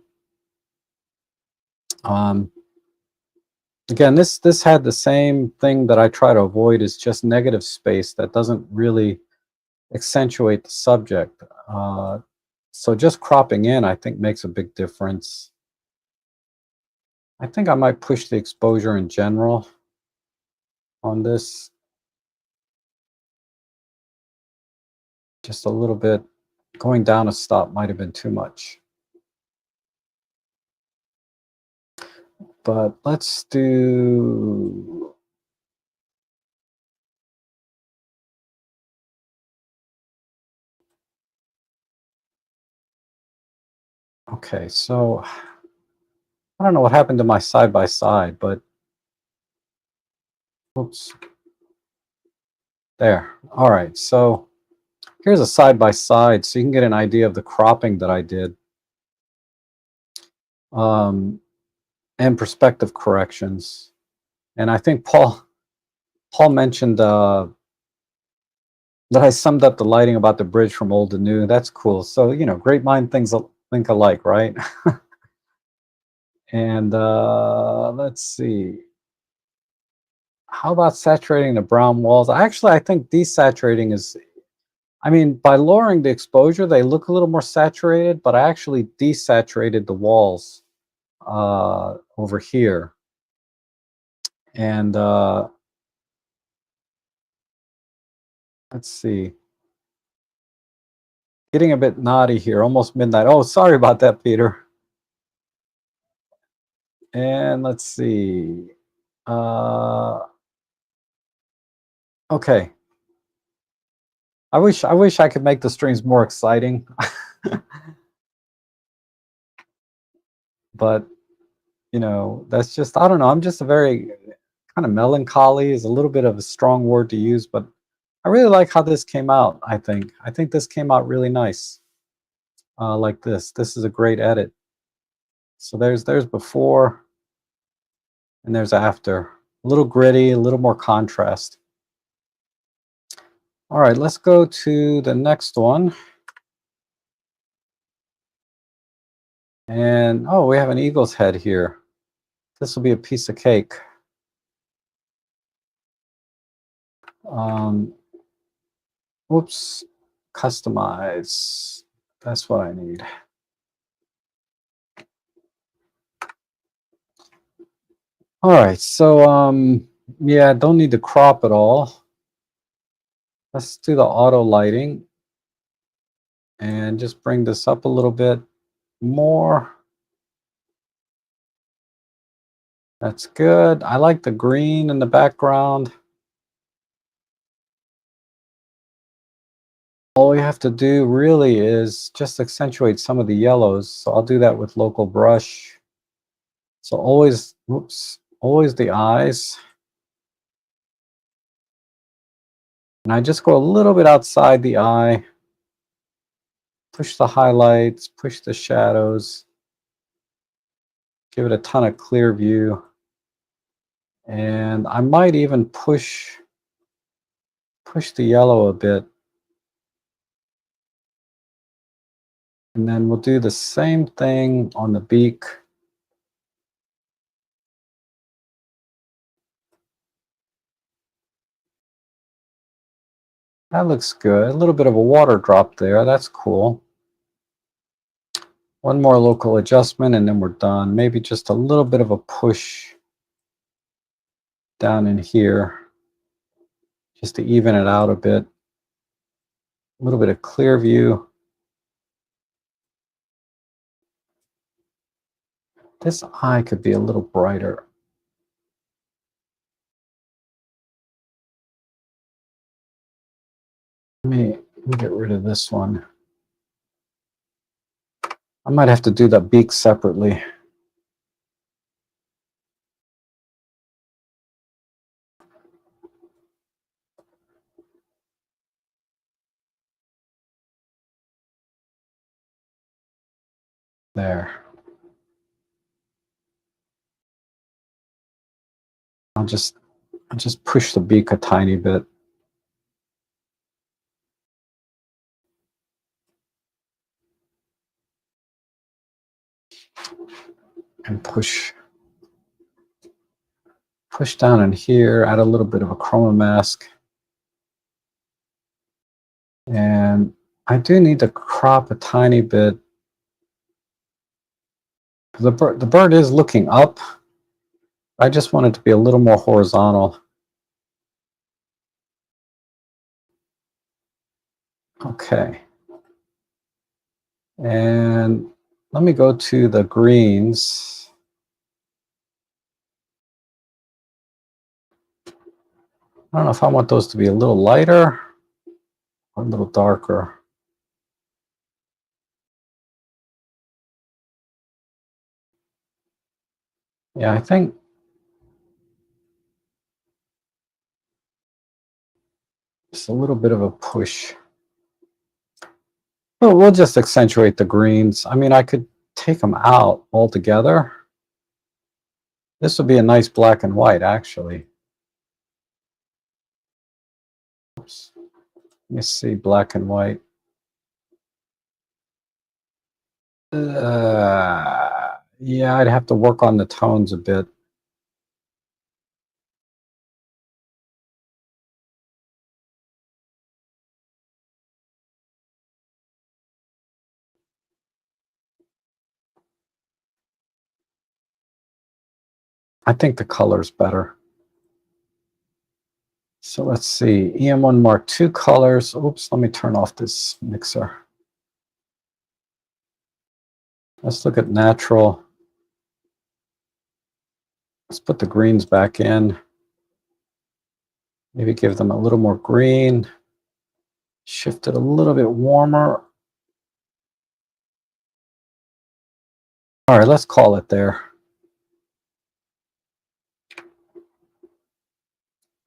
Again, this had the same thing that I try to avoid, is just negative space that doesn't really accentuate the subject. So just cropping in, I think, makes a big difference. I think I might push the exposure in general on this just a little bit. Going down a stop might have been too much. But let's do, okay, so I don't know what happened to my side by side, but oops, there. All right, so here's a side by side so you can get an idea of the cropping that I did, and perspective corrections. And I think Paul mentioned that I summed up the lighting about the bridge from old to new. That's cool. So, you know, great mind think alike, right? And let's see. How about saturating the brown walls? I think desaturating is, I mean, by lowering the exposure, they look a little more saturated, but I actually desaturated the walls over here. And let's see. Getting a bit naughty here, almost midnight. Oh, sorry about that, Peter. And let's see. Okay. I wish I could make the streams more exciting, but that's just, I don't know. I'm just a very kind of melancholy is a little bit of a strong word to use, but I really like how this came out. I think this came out really nice. Like this. This is a great edit. So there's before and there's after. A little gritty, a little more contrast. All right, let's go to the next one. And oh, we have an eagle's head here. This will be a piece of cake. Whoops, customize. That's what I need. All right, so yeah, don't need to crop at all. Let's do the auto lighting and just bring this up a little bit more. That's good. I like the green in the background. All we have to do really is just accentuate some of the yellows. So I'll do that with local brush. So always, whoops, always the eyes. And I just go a little bit outside the eye. Push the highlights, push the shadows. Give it a ton of clear view. And I might even push the yellow a bit. And then we'll do the same thing on the beak. That looks good. A little bit of a water drop there. That's cool. One more local adjustment and then we're done. Maybe just a little bit of a push down in here just to even it out a bit. A little bit of clear view. This eye could be a little brighter. Let me get rid of this one. I might have to do the beak separately. There. I'll just push the beak a tiny bit. And push down in here, add a little bit of a chroma mask. And I do need to crop a tiny bit. The bird is looking up. I just want it to be a little more horizontal. Okay. And let me go to the greens. I don't know if I want those to be a little lighter or a little darker. Yeah, I think just a little bit of a push. Well, we'll just accentuate the greens. I mean, I could take them out altogether. This would be a nice black and white, actually. Oops. Let me see, black and white. Yeah, I'd have to work on the tones a bit. I think the color's better. So let's see, EM1 Mark II colors. Oops, let me turn off this mixer. Let's look at natural. Let's put the greens back in. Maybe give them a little more green. Shift it a little bit warmer. All right, let's call it there.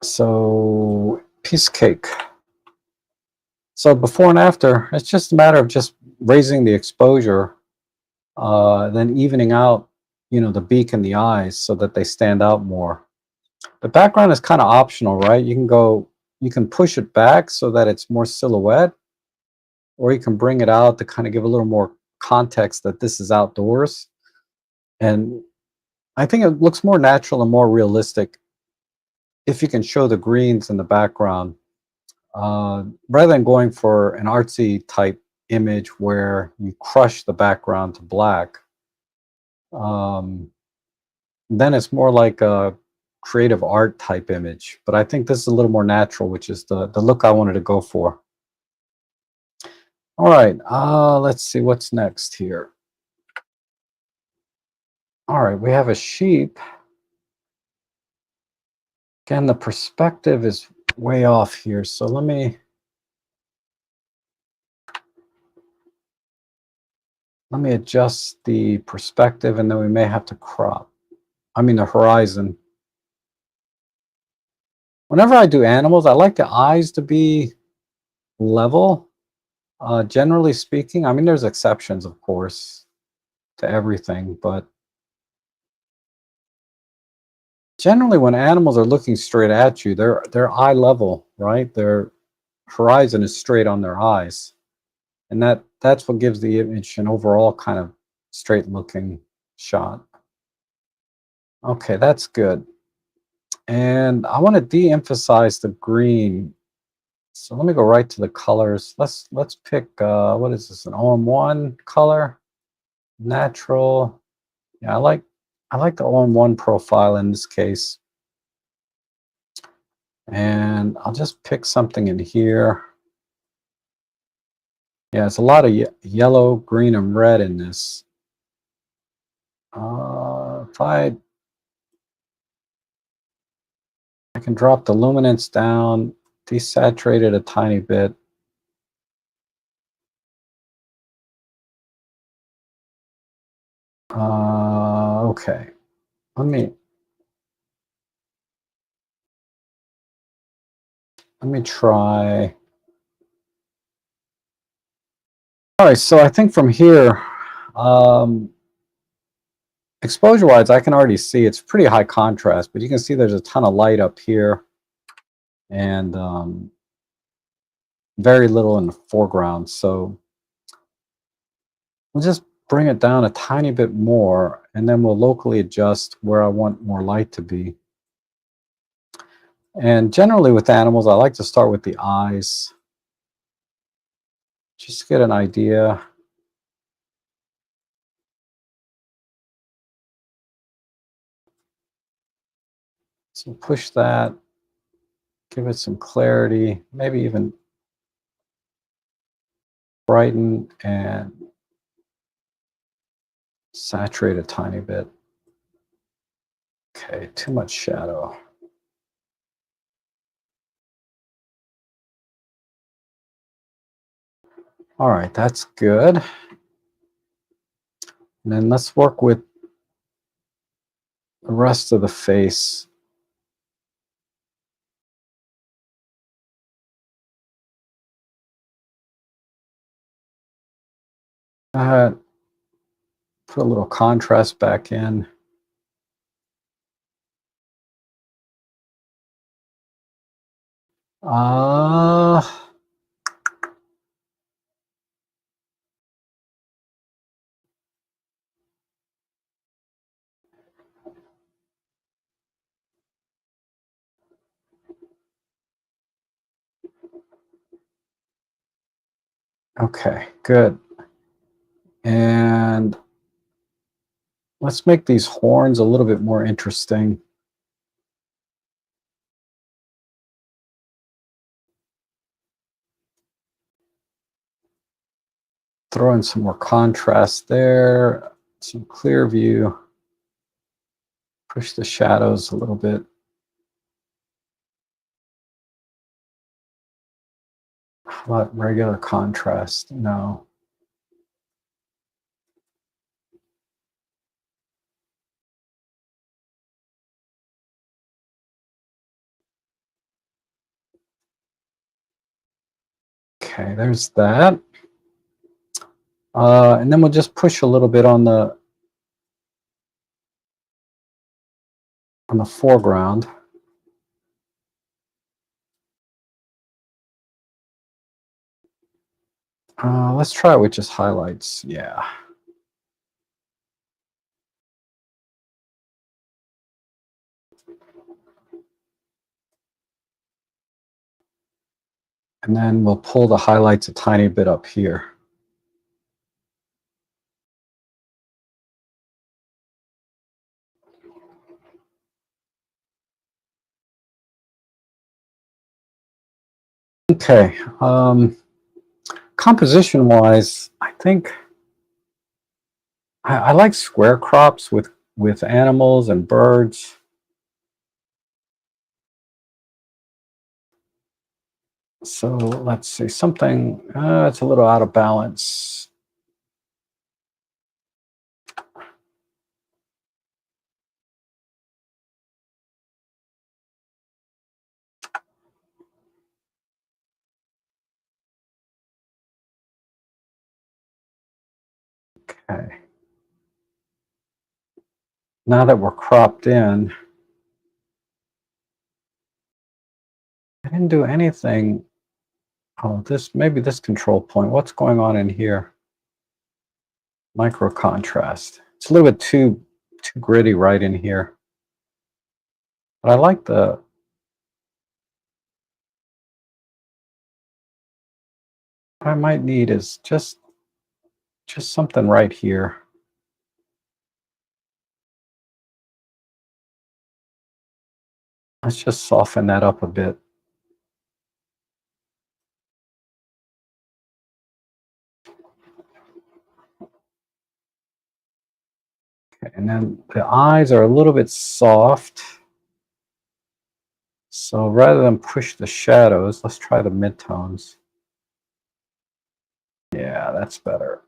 So, piece of cake. So before and after, it's just a matter of just raising the exposure, then evening out, the beak and the eyes so that they stand out more. The background is kind of optional, right? You can push it back so that it's more silhouette, or you can bring it out to kind of give a little more context that this is outdoors. And I think it looks more natural and more realistic if you can show the greens in the background, rather than going for an artsy type image where you crush the background to black. Um, then it's more like a creative art type image. But I think this is a little more natural, which is the look I wanted to go for. All right, let's see what's next here. All right, we have a sheep. Again, the perspective is way off here. So let me adjust the perspective, and then we may have to crop. I mean the horizon. Whenever I do animals, I like the eyes to be level. Generally speaking, I mean there's exceptions, of course, to everything, but generally when animals are looking straight at you, they're eye level, right? Their horizon is straight on their eyes, and that's what gives the image an overall kind of straight looking shot. Okay, that's good. And I want to de-emphasize the green. So let me go right to the colors. Let's pick what is this? An OM1 color, natural. Yeah, I like the OM1 profile in this case. And I'll just pick something in here. Yeah, it's a lot of yellow, green, and red in this. If I can drop the luminance down, desaturate it a tiny bit. Okay. Let me try. All right, so I think from here, exposure-wise, I can already see it's pretty high contrast, but you can see there's a ton of light up here and very little in the foreground. So we'll just bring it down a tiny bit more, and then we'll locally adjust where I want more light to be. And generally with animals, I like to start with the eyes, just to get an idea. So push that, give it some clarity, maybe even brighten and saturate a tiny bit. Okay, too much shadow. All right, that's good. And then let's work with the rest of the face. Put a little contrast back in. Uh, okay, good. And let's make these horns a little bit more interesting. Throw in some more contrast there, some clear view. Push the shadows a little bit. But regular contrast, no. Okay, there's that. And then we'll just push a little bit on the foreground. Let's try it with just highlights. Yeah. And then we'll pull the highlights a tiny bit up here. Okay. Composition wise, I think I like square crops with animals and birds. So let's see, something, it's a little out of balance. Okay. Now that we're cropped in, I didn't do anything. Oh, maybe this control point. What's going on in here? Micro contrast. It's a little bit too gritty right in here. But I like what I might need is just something right here. Let's just soften that up a bit. Okay, and then the eyes are a little bit soft. So rather than push the shadows, let's try the midtones. Yeah, that's better.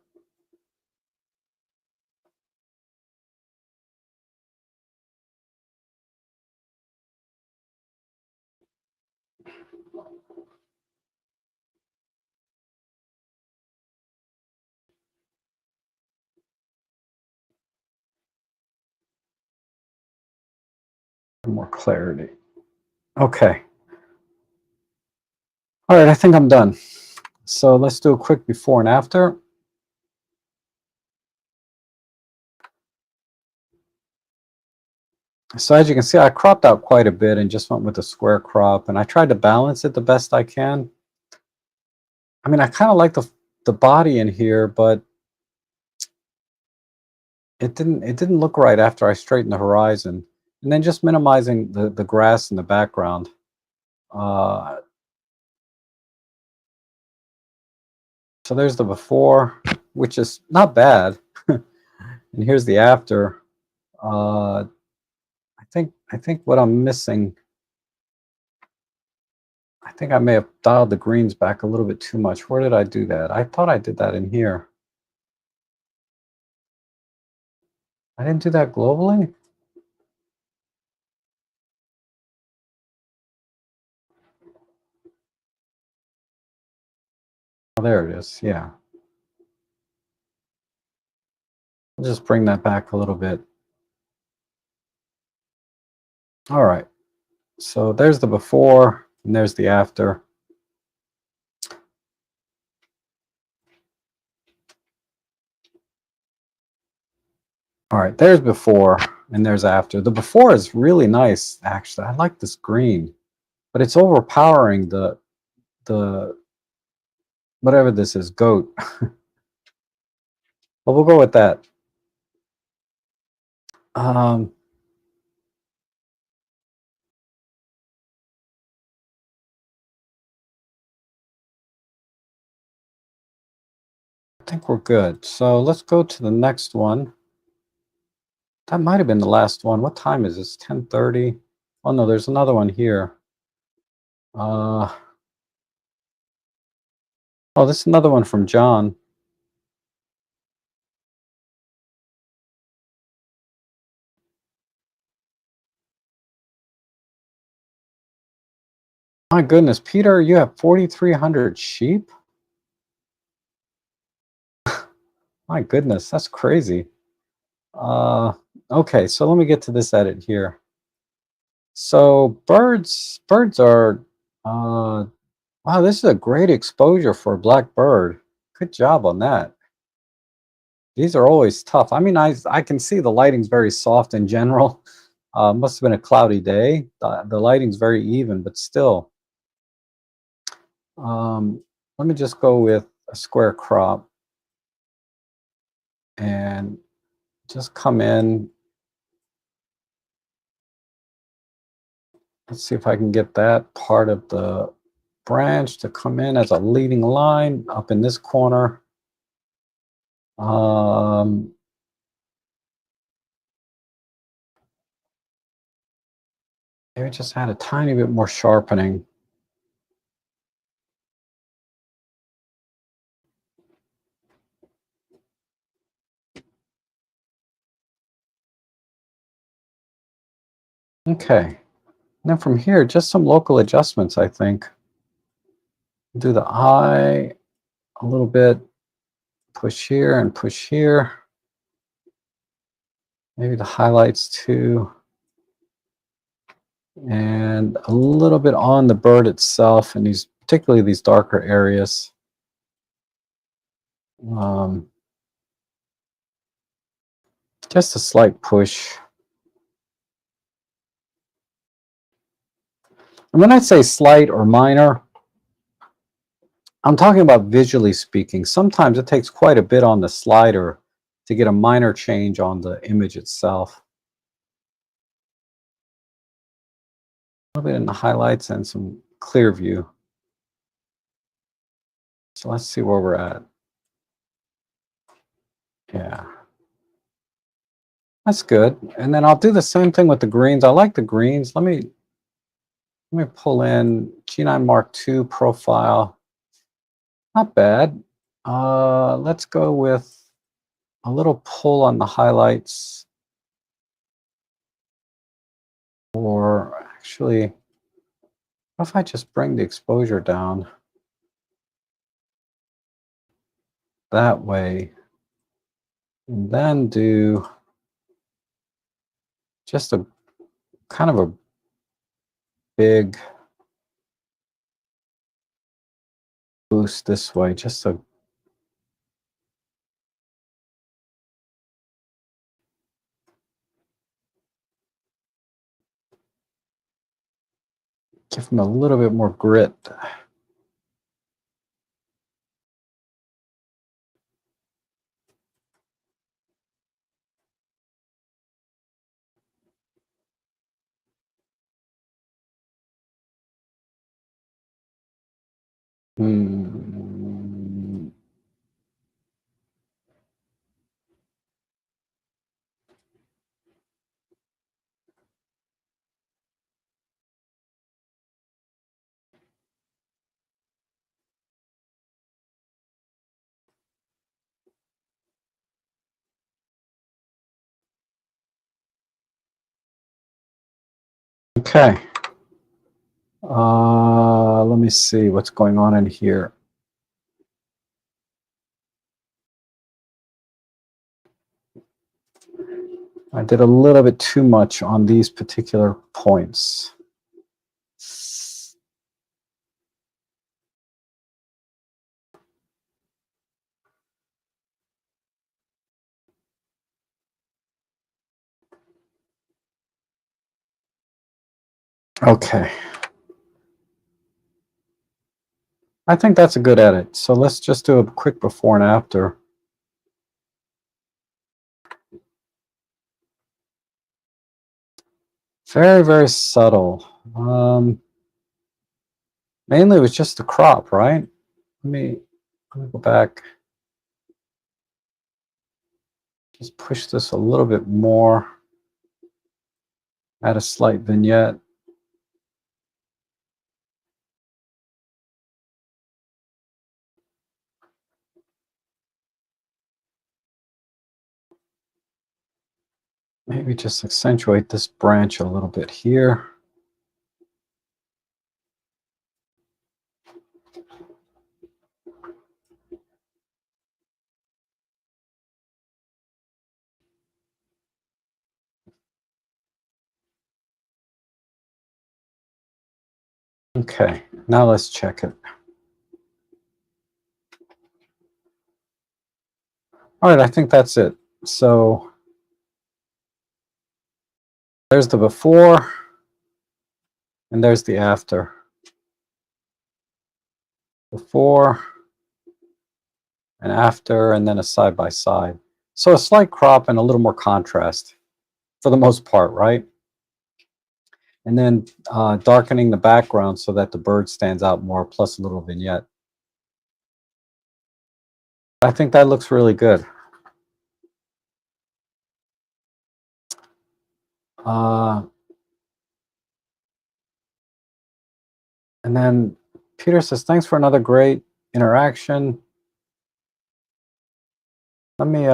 More clarity. Okay. All right, I think I'm done. So let's do a quick before and after. So as you can see, I cropped out quite a bit and just went with a square crop, and I tried to balance it the best I can. I mean, I kind of like the body in here, but it didn't look right after I straightened the horizon. And then just minimizing the grass in the background. Uh, so there's the before, which is not bad, and here's the after. I think what I'm missing, I think I may have dialed the greens back a little bit too much. Where did I do that? I thought I did that in here. I didn't do that globally? Oh, there it is. Yeah. I'll just bring that back a little bit. All right. So there's the before and there's the after. All right, there's before and there's after. The before is really nice, actually. I like this green, but it's overpowering the whatever this is, goat. But we'll go with that. Um, I think we're good. So let's go to the next one. That might have been the last one. What time is this? 10:30. Oh no, there's another one here. Uh, Oh, this is another one from John. My goodness, Peter, you have 4,300 sheep? My goodness, that's crazy. Uh, okay, so let me get to this edit here. So birds are, wow, this is a great exposure for a black bird. Good job on that. These are always tough. I mean, I can see the lighting's very soft in general. Must have been a cloudy day. The lighting's very even, but still. Let me just go with a square crop and just come in. Let's see if I can get that part of the branch to come in as a leading line up in this corner. Um, Maybe just add a tiny bit more sharpening. Okay. And then from here, just some local adjustments, I think. Do the eye a little bit, push here and push here. Maybe the highlights too. And a little bit on the bird itself, and these, particularly these darker areas. Um, just a slight push. And when I say slight or minor, I'm talking about visually speaking. Sometimes it takes quite a bit on the slider to get a minor change on the image itself. A little bit in the highlights and some clear view. So let's see where we're at. Yeah. That's good. And then I'll do the same thing with the greens. I like the greens. Let me pull in G9 Mark II profile. Not bad. Let's go with a little pull on the highlights. Or actually, what if I just bring the exposure down that way, and then do just a kind of a big boost this way, just to give them a little bit more grit. Hmm. Okay. Let me see what's going on in here. I did a little bit too much on these particular points. Okay. I think that's a good edit. So let's just do a quick before and after. Very, very subtle. Mainly it was just the crop, right? Let me go back. Just push this a little bit more. Add a slight vignette. maybe just accentuate this branch a little bit here. Okay, now let's check it. All right, I think that's it. So there's the before and there's the after. Before and after, and then a side by side. So a slight crop and a little more contrast for the most part, right? And then darkening the background so that the bird stands out more, plus a little vignette. I think that looks really good. And then Peter says, thanks for another great interaction. Let me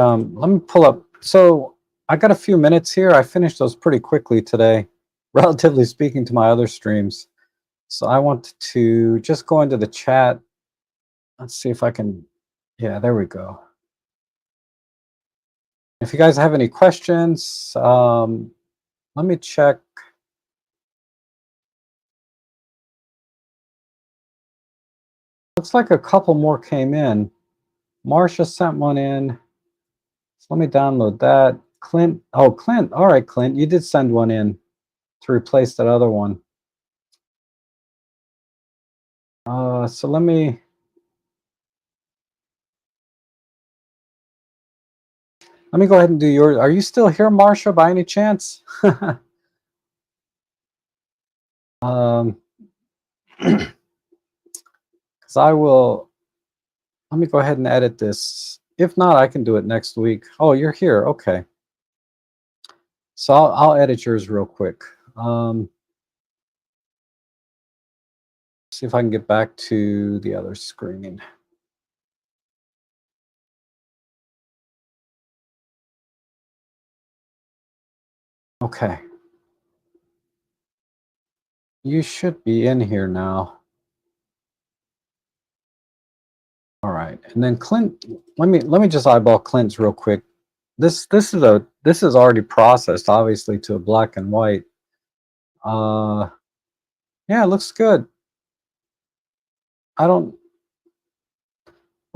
pull up. So I got a few minutes here. I finished those pretty quickly today, relatively speaking to my other streams. So I want to just go into the chat. Let's see if I can. Yeah, there we go. If you guys have any questions, let me check. Looks like a couple more came in. Marsha sent one in. So let me download that. Clint, oh, Clint. All right, Clint, you did send one in to replace that other one. So let me go ahead and do yours. Are you still here, Marsha, by any chance? Because I will. Let me go ahead and edit this. If not, I can do it next week. Oh, you're here. Okay. So I'll edit yours real quick. See if I can get back to the other screen. Okay. You should be in here now. All right. And then Clint, let me just eyeball Clint's real quick. This is already processed, obviously, to a black and white. Yeah, it looks good. What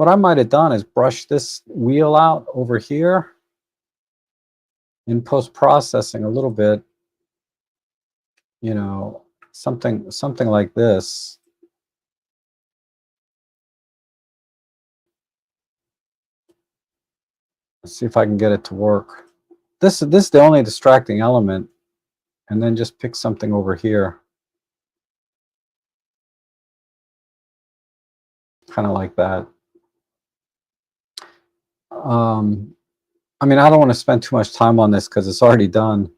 I might have done is brush this wheel out over here in post-processing a little bit, you know, something like this. Let's see if I can get it to work. This is the only distracting element, and then just pick something over here. Kind of like that. I mean, I don't want to spend too much time on this because it's already done,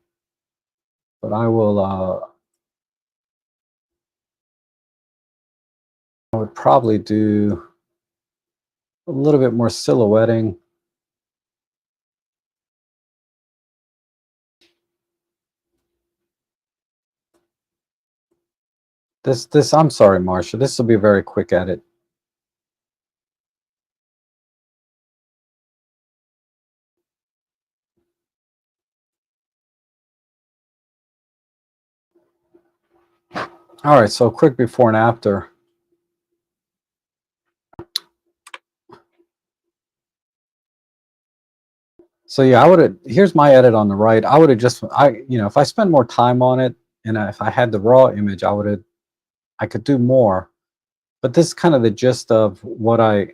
but I would probably do a little bit more silhouetting. I'm sorry, Marsha, this will be a very quick edit. All right, so quick before and after. So yeah, here's my edit on the right. I would have just, if I spent more time on it and if I had the raw image, I could do more. But this is kind of the gist of what I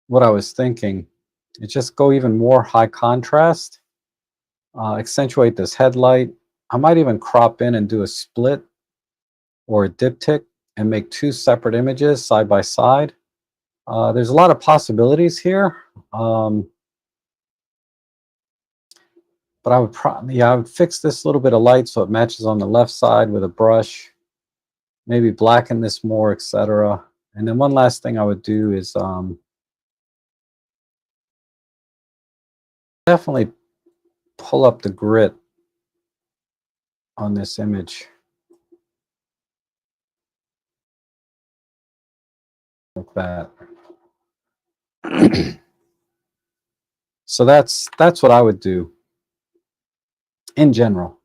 was thinking. It's just go even more high contrast, accentuate this headlight. I might even crop in and do a split or a diptych and make two separate images side by side. There's a lot of possibilities here. But I would fix this little bit of light so it matches on the left side with a brush. Maybe blacken this more, etc. And then one last thing I would do is definitely pull up the grit on this image like that. So that's what I would do in general.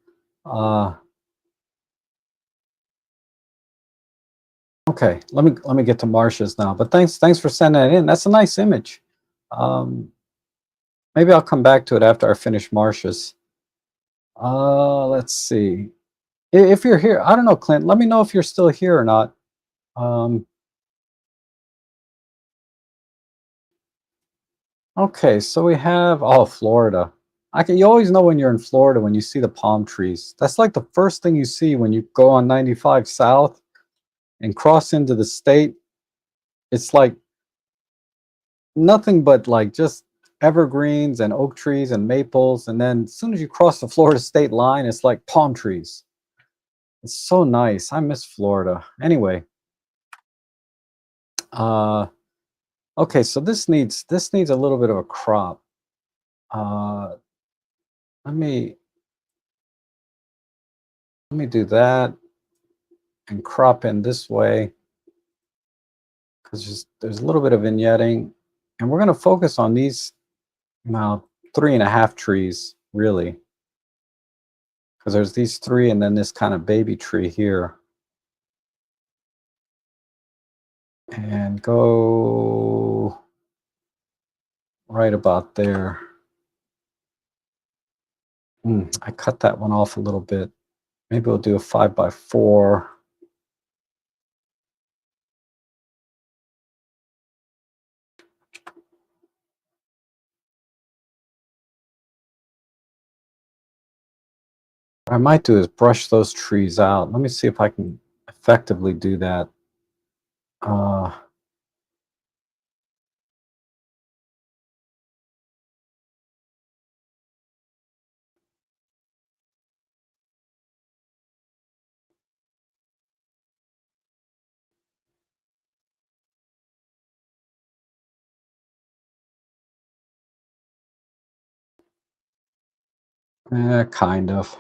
Okay, let me get to marshes now. But thanks for sending it in. That's a nice image. Um, maybe I'll come back to it after I finish marshes. Let's see. If you're here, I don't know, Clint. Let me know if you're still here or not. Um, okay, so we have Florida. You always know when you're in Florida when you see the palm trees. That's like the first thing you see when you go on 95 South and cross into the state. It's like nothing but like just evergreens and oak trees and maples, and then as soon as you cross the Florida state line, it's like palm trees. It's so nice. I miss Florida. Anyway, uh okay, so this needs a little bit of a crop. uh let me do that and crop in this way, because there's a little bit of vignetting, and we're going to focus on these now 3.5 trees really, because there's these three and then this kind of baby tree here. And go right about there. I cut that one off a little bit. Maybe we'll do a 5x4. What I might do is brush those trees out. Let me see if I can effectively do that. Uh, kind of.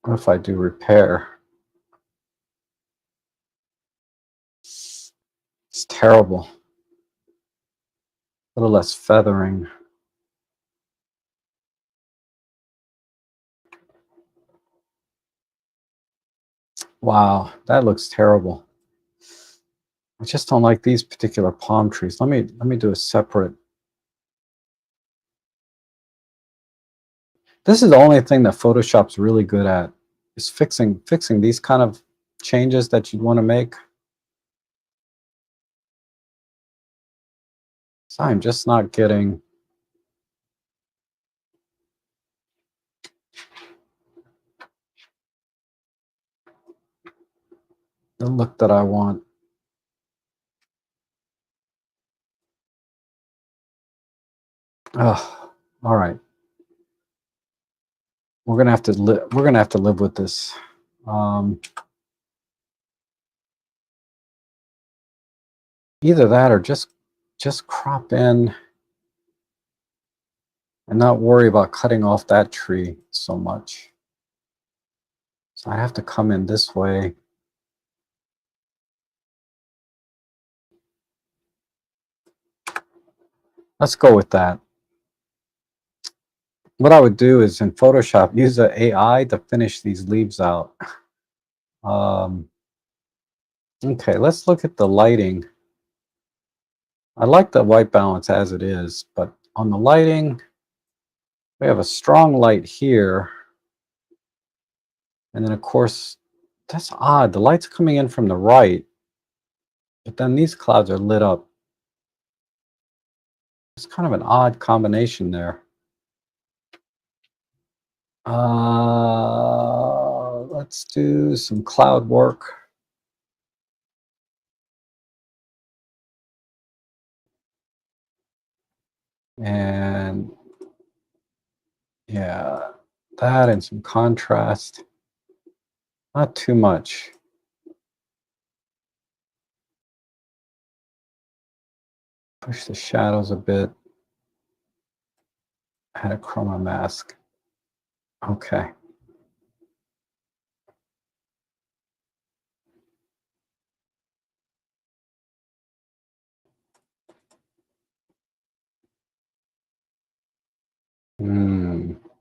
What if I do repair? It's terrible. A little less feathering. Wow, that looks terrible. I just don't like these particular palm trees. Let me do a separate. This is the only thing that Photoshop's really good at, is fixing these kind of changes that you'd want to make. So I'm just not getting the look that I want. Oh, all right. We're gonna have to live. We're gonna have to live with this. Um, Either that or just crop in and not worry about cutting off that tree so much. So I have to come in this way. Let's go with that. What I would do is in Photoshop, use the AI to finish these leaves out. Okay, let's look at the lighting. I like the white balance as it is, but on the lighting, we have a strong light here. And then of course, that's odd. The light's coming in from the right, but then these clouds are lit up. It's kind of an odd combination there. Let's do some cloud work. And yeah, that and some contrast. Not too much. Push the shadows a bit. Add a chroma mask. Okay.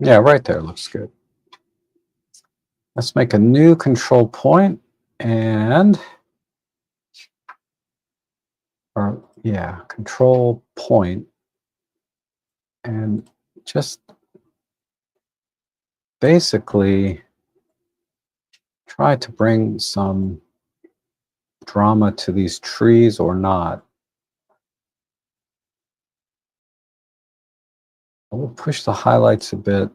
Yeah, right there looks good. Let's make a new control point and, or yeah, control point, and just basically try to bring some drama to these trees or not. We'll push the highlights a bit.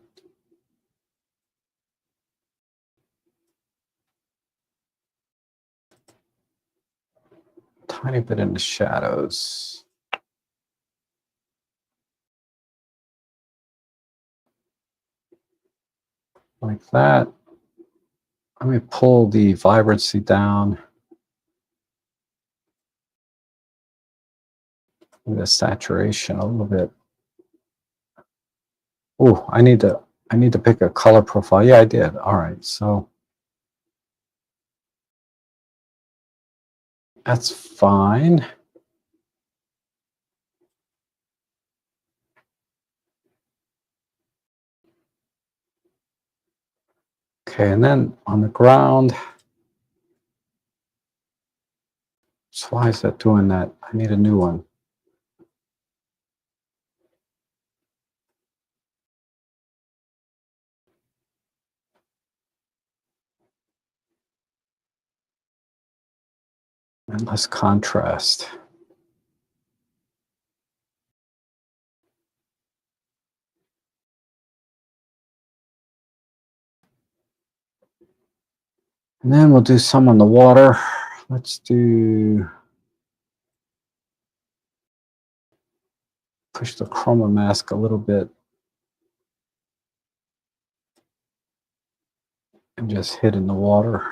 Tiny bit in the shadows. Like that. Let me pull the vibrancy down. The saturation a little bit. Oh, I need to pick a color profile. Yeah, I did. All right, so that's fine. Okay, and then on the ground. So why is that doing that? I need a new one. And less contrast. And then we'll do some on the water. Let's do, push the chroma mask a little bit and just hit in the water.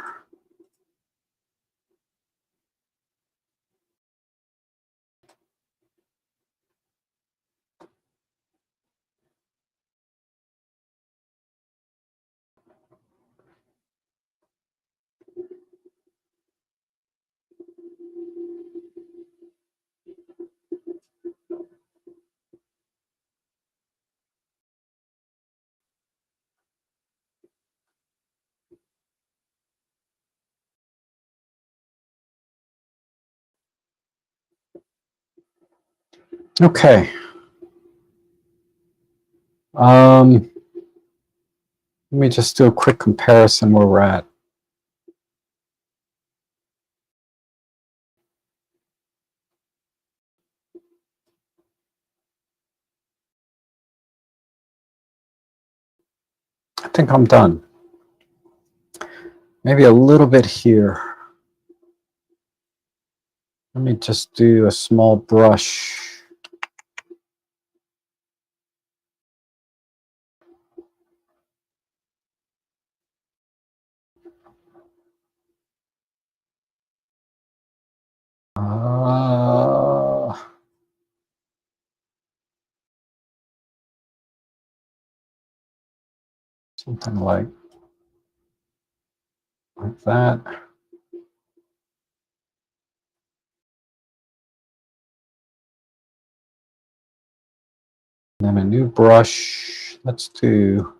Okay. Let me just do a quick comparison where we're at. I think I'm done. Maybe a little bit here. Let me just do a small brush. Something like that. And then a new brush. Let's do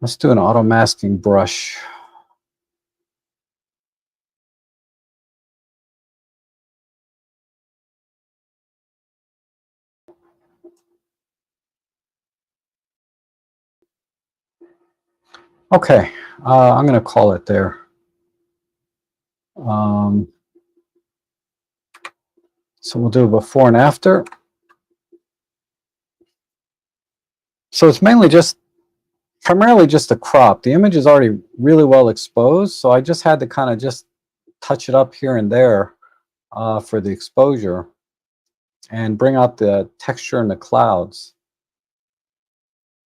an auto masking brush. Okay, I'm going to call it there. So we'll do a before and after. So it's mainly primarily just a crop. The image is already really well exposed, so I just had to kind of just touch it up here and there for the exposure and bring out the texture in the clouds.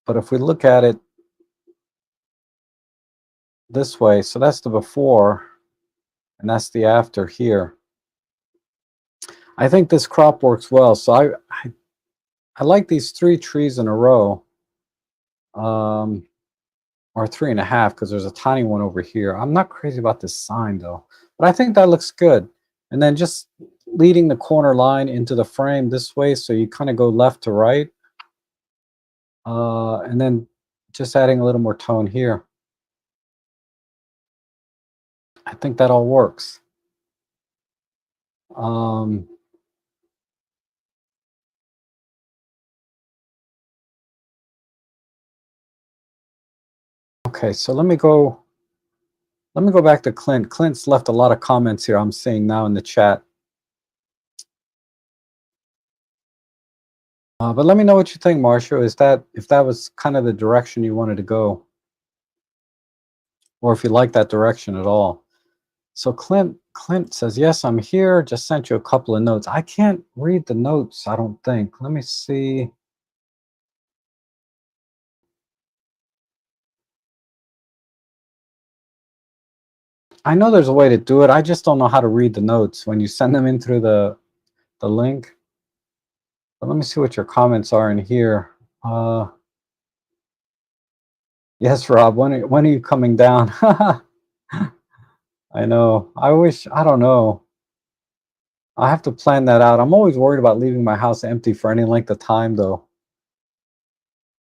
But if we look at it this way, so that's the before and that's the after here. I think this crop works well. So I like these 3 trees in a row, um, or 3.5 because there's a tiny one over here. I'm not crazy about this sign though, but I think that looks good. And then just leading the corner line into the frame this way, so you kind of go left to right, and then just adding a little more tone here. I think that all works. Um, okay, so let me go back to Clint. Clint's left a lot of comments here I'm seeing now in the chat. But let me know what you think, Marshall. Is that, if that was kind of the direction you wanted to go, or if you like that direction at all. So Clint says, yes, I'm here. Just sent you a couple of notes. I can't read the notes, I don't think. Let me see. I know there's a way to do it. I just don't know how to read the notes when you send them in through the link. But let me see what your comments are in here. Yes, Rob, when are you coming down? I know. I don't know. I have to plan that out. I'm always worried about leaving my house empty for any length of time, though.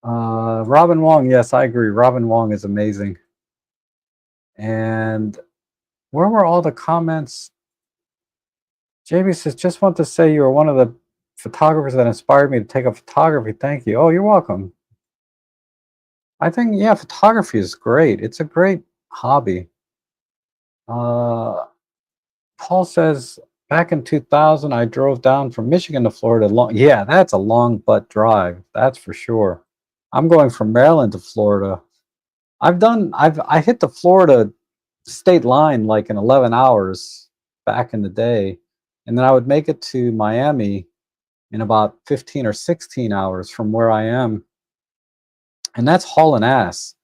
Robin Wong, yes, I agree. Robin Wong is amazing. And where were all the comments? JB says, just want to say you are one of the photographers that inspired me to take up photography. Thank you. Oh, you're welcome. I think, yeah, photography is great. It's a great hobby. Uh, Paul says, back in 2000, I drove down from Michigan to Florida. Yeah, that's a long butt drive. That's for sure. I'm going from Maryland to Florida. I hit the Florida state line like in 11 hours back in the day. And then I would make it to Miami in about 15 or 16 hours from where I am. And that's hauling ass,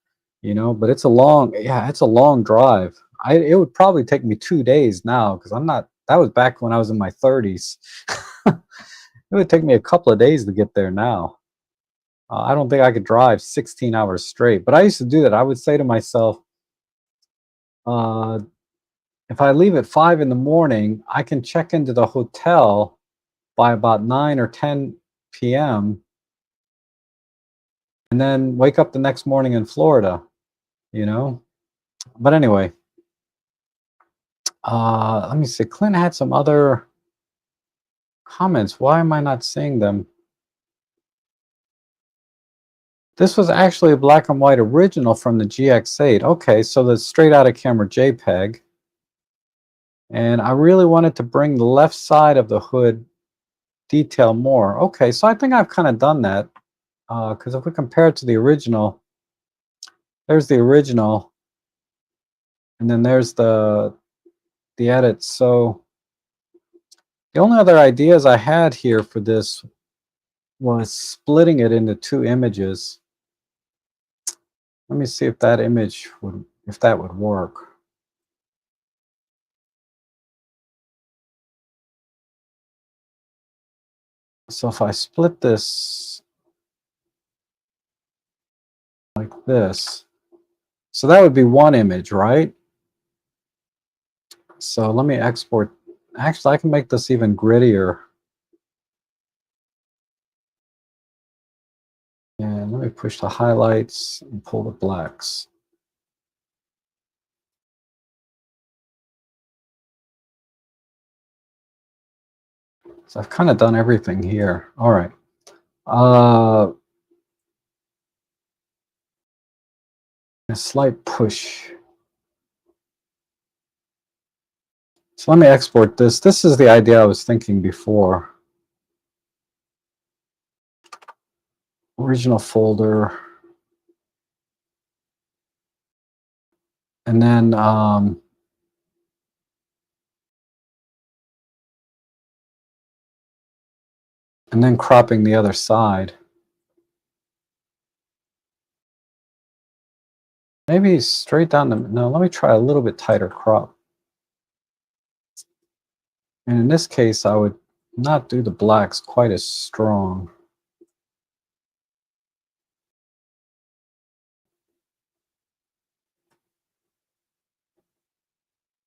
but it's a long drive. It would probably take me 2 days now because that was back when I was in my 30s. It would take me a couple of days to get there now. I don't think I could drive 16 hours straight, but I used to do that. I would say to myself, uh, if I leave at 5 in the morning, I can check into the hotel by about 9 or 10 p.m. and then wake up the next morning in Florida, you know? But anyway, let me see. Clint had some other comments. Why am I not seeing them? This was actually a black and white original from the GX8. Okay, so the straight out of camera JPEG. And I really wanted to bring the left side of the hood detail more. Okay, so I think I've kind of done that. Because if we compare it to the original, there's the original, and then there's the edits. So the only other ideas I had here for this was splitting it into 2 images. Let me see if that would work. So if I split this like this, so that would be 1 image, right? So let me export. Actually, I can make this even grittier. And let me push the highlights and pull the blacks. So I've kind of done everything here. All right. A slight push. So let me export this. This is the idea I was thinking before. Original folder. And then cropping the other side. Maybe straight down the, no, let me try a little bit tighter crop. And in this case, I would not do the blacks quite as strong.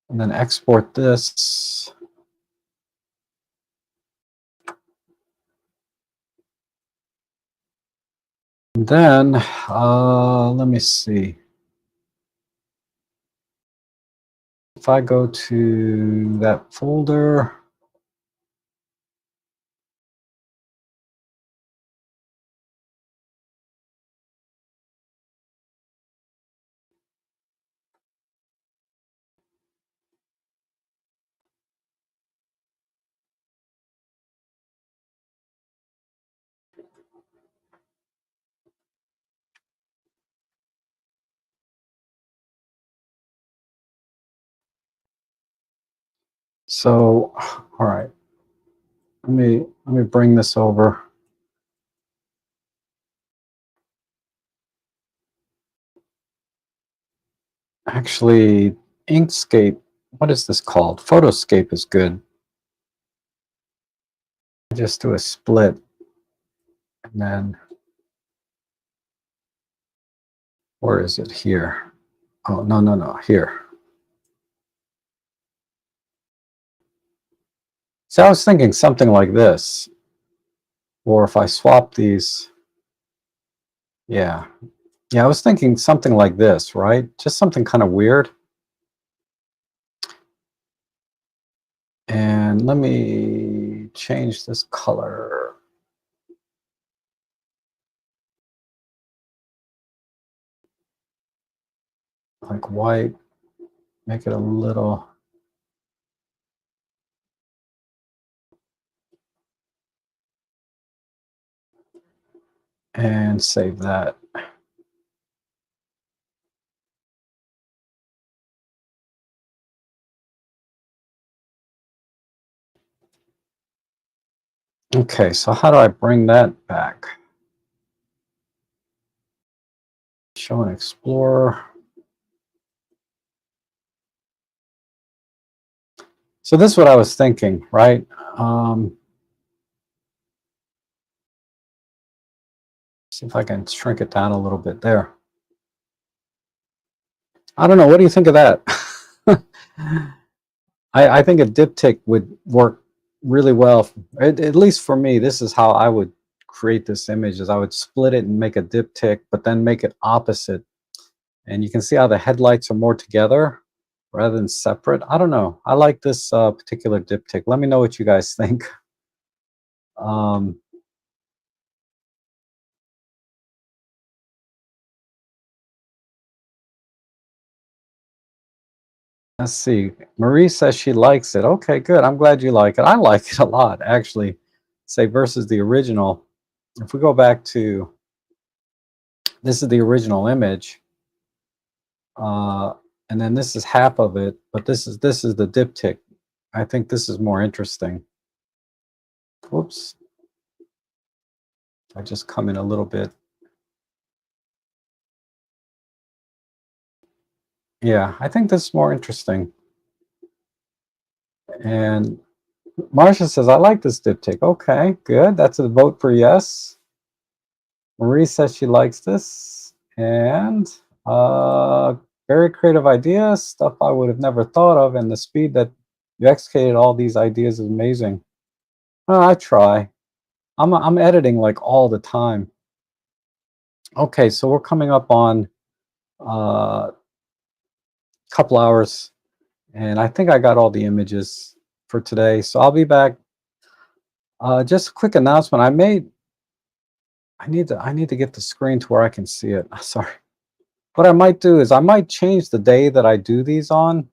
and then export this. And then, let me see. If I go to that folder, so, all right, let me bring this over. Actually, Inkscape, what is this called? Photoscape is good. Just do a split, and then, where is it? Here. Oh, no, no, no, here. So I was thinking something like this, or if I swap these, yeah. Yeah, I was thinking something like this, right? Just something kind of weird. And let me change this color. Like white, make it a little, and save that. Okay, so how do I bring that back? Show and Explorer. So this is what I was thinking, right? See if I can shrink it down a little bit there. I don't know. What do you think of that? I think a diptych would work really well. At least for me, this is how I would create this image, is I would split it and make a diptych, but then make it opposite. And you can see how the headlights are more together rather than separate. I don't know. I like this particular diptych. Let me know what you guys think. Um, let's see. Marie says she likes it. Okay, good. I'm glad you like it. I like it a lot, actually. Say versus the original. If we go back to, this is the original image. Uh, and then this is half of it, but this is the diptych. I think this is more interesting. Whoops. I just come in a little bit. Yeah, I think this is more interesting. And Marcia says, I like this diptych. Okay, good. That's a vote for yes. Marie says she likes this. And very creative ideas, stuff I would have never thought of. And the speed that you executed all these ideas is amazing. Well, I try. I'm editing like all the time. Okay, so we're coming up on a couple hours, and I think I got all the images for today. So I'll be back. Just a quick announcement. I need to get the screen to where I can see it. Sorry. What I might do is I might change the day that I do these on,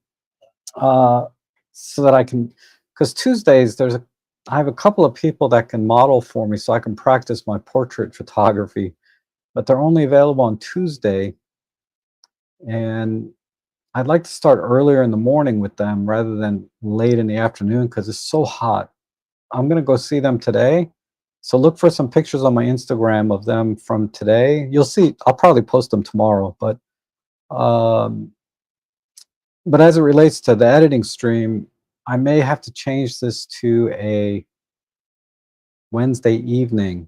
uh, so that I can, because Tuesdays I have a couple of people that can model for me, so I can practice my portrait photography, but they're only available on Tuesday, and I'd like to start earlier in the morning with them rather than late in the afternoon because it's so hot. I'm gonna go see them today. So look for some pictures on my Instagram of them from today. You'll see, I'll probably post them tomorrow, um, but as it relates to the editing stream, I may have to change this to a Wednesday evening.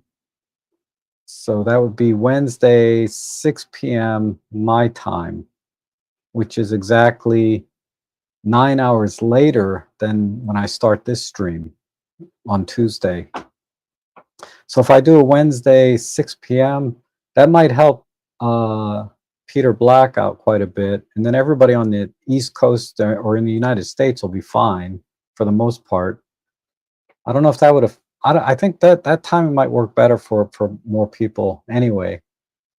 So that would be Wednesday, 6 p.m. my time, which is exactly 9 hours later than when I start this stream on Tuesday. So if I do a Wednesday 6 p.m., that might help Peter Black out quite a bit, and then everybody on the East Coast or in the United States will be fine for the most part. I don't know if that would have. I think that that timing might work better for more people anyway.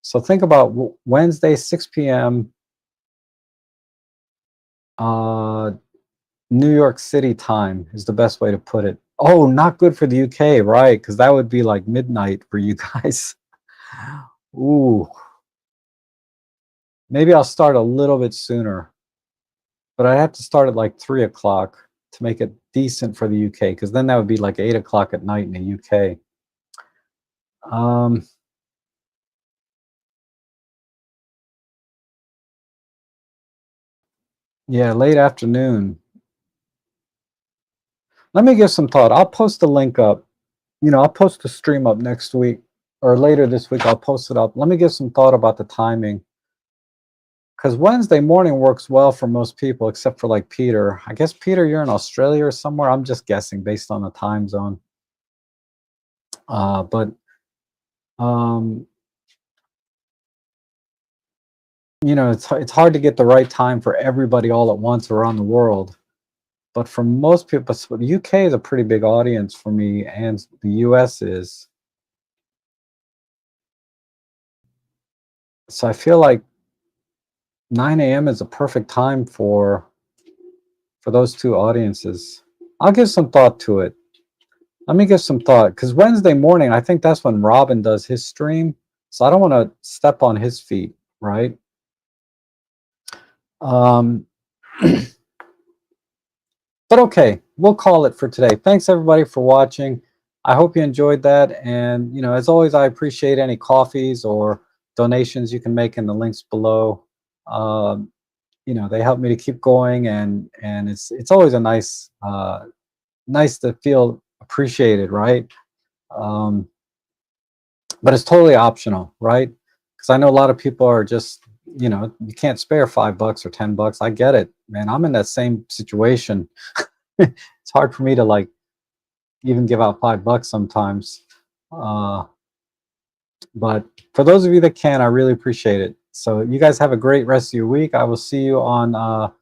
So think about Wednesday 6 p.m. Uh, New York City time is the best way to put it. Oh, not good for the UK, right? Because that would be like midnight for you guys. Ooh, maybe I'll start a little bit sooner, but I have to start at like 3 o'clock to make it decent for the UK, because then that would be like 8 o'clock at night in the UK. Yeah, late afternoon. Let me give some thought. I'll post a link up. I'll post the stream up next week or later this week. I'll post it up. Let me give some thought about the timing, because Wednesday morning works well for most people except for like Peter. I guess, Peter, you're in Australia or somewhere. I'm just guessing based on the time zone. But it's hard to get the right time for everybody all at once around the world. But for most people, the UK is a pretty big audience for me, and the US is. So I feel like 9 a.m. is a perfect time for those two audiences. I'll give some thought to it. Let me give some thought, because Wednesday morning, I think that's when Robin does his stream. So I don't want to step on his feet, right? But okay, we'll call it for today. Thanks everybody for watching. I hope you enjoyed that. And as always, I appreciate any coffees or donations you can make in the links below. They help me to keep going, and it's always a nice to feel appreciated, right? But it's totally optional, right? Because I know a lot of people are just, you can't spare $5 or $10. I get it, man. I'm in that same situation. It's hard for me to like even give out $5 sometimes. But for those of you that can, I really appreciate it. So you guys have a great rest of your week. I will see you on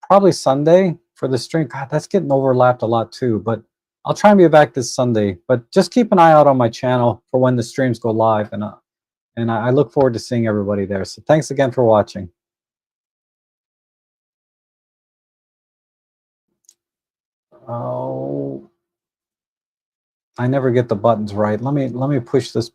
probably Sunday for the stream. God, that's getting overlapped a lot too, but I'll try and be back this Sunday. But just keep an eye out on my channel for when the streams go live, and I look forward to seeing everybody there. So thanks again for watching. Oh, I never get the buttons right. Let me push this.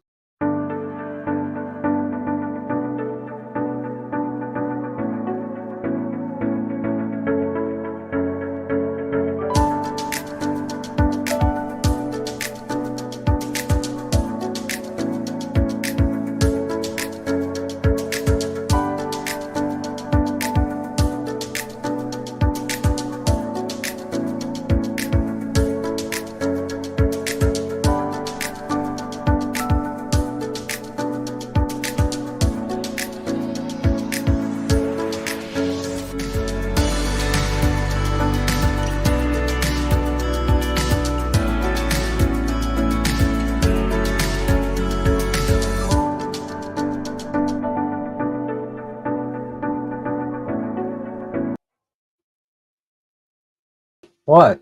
What?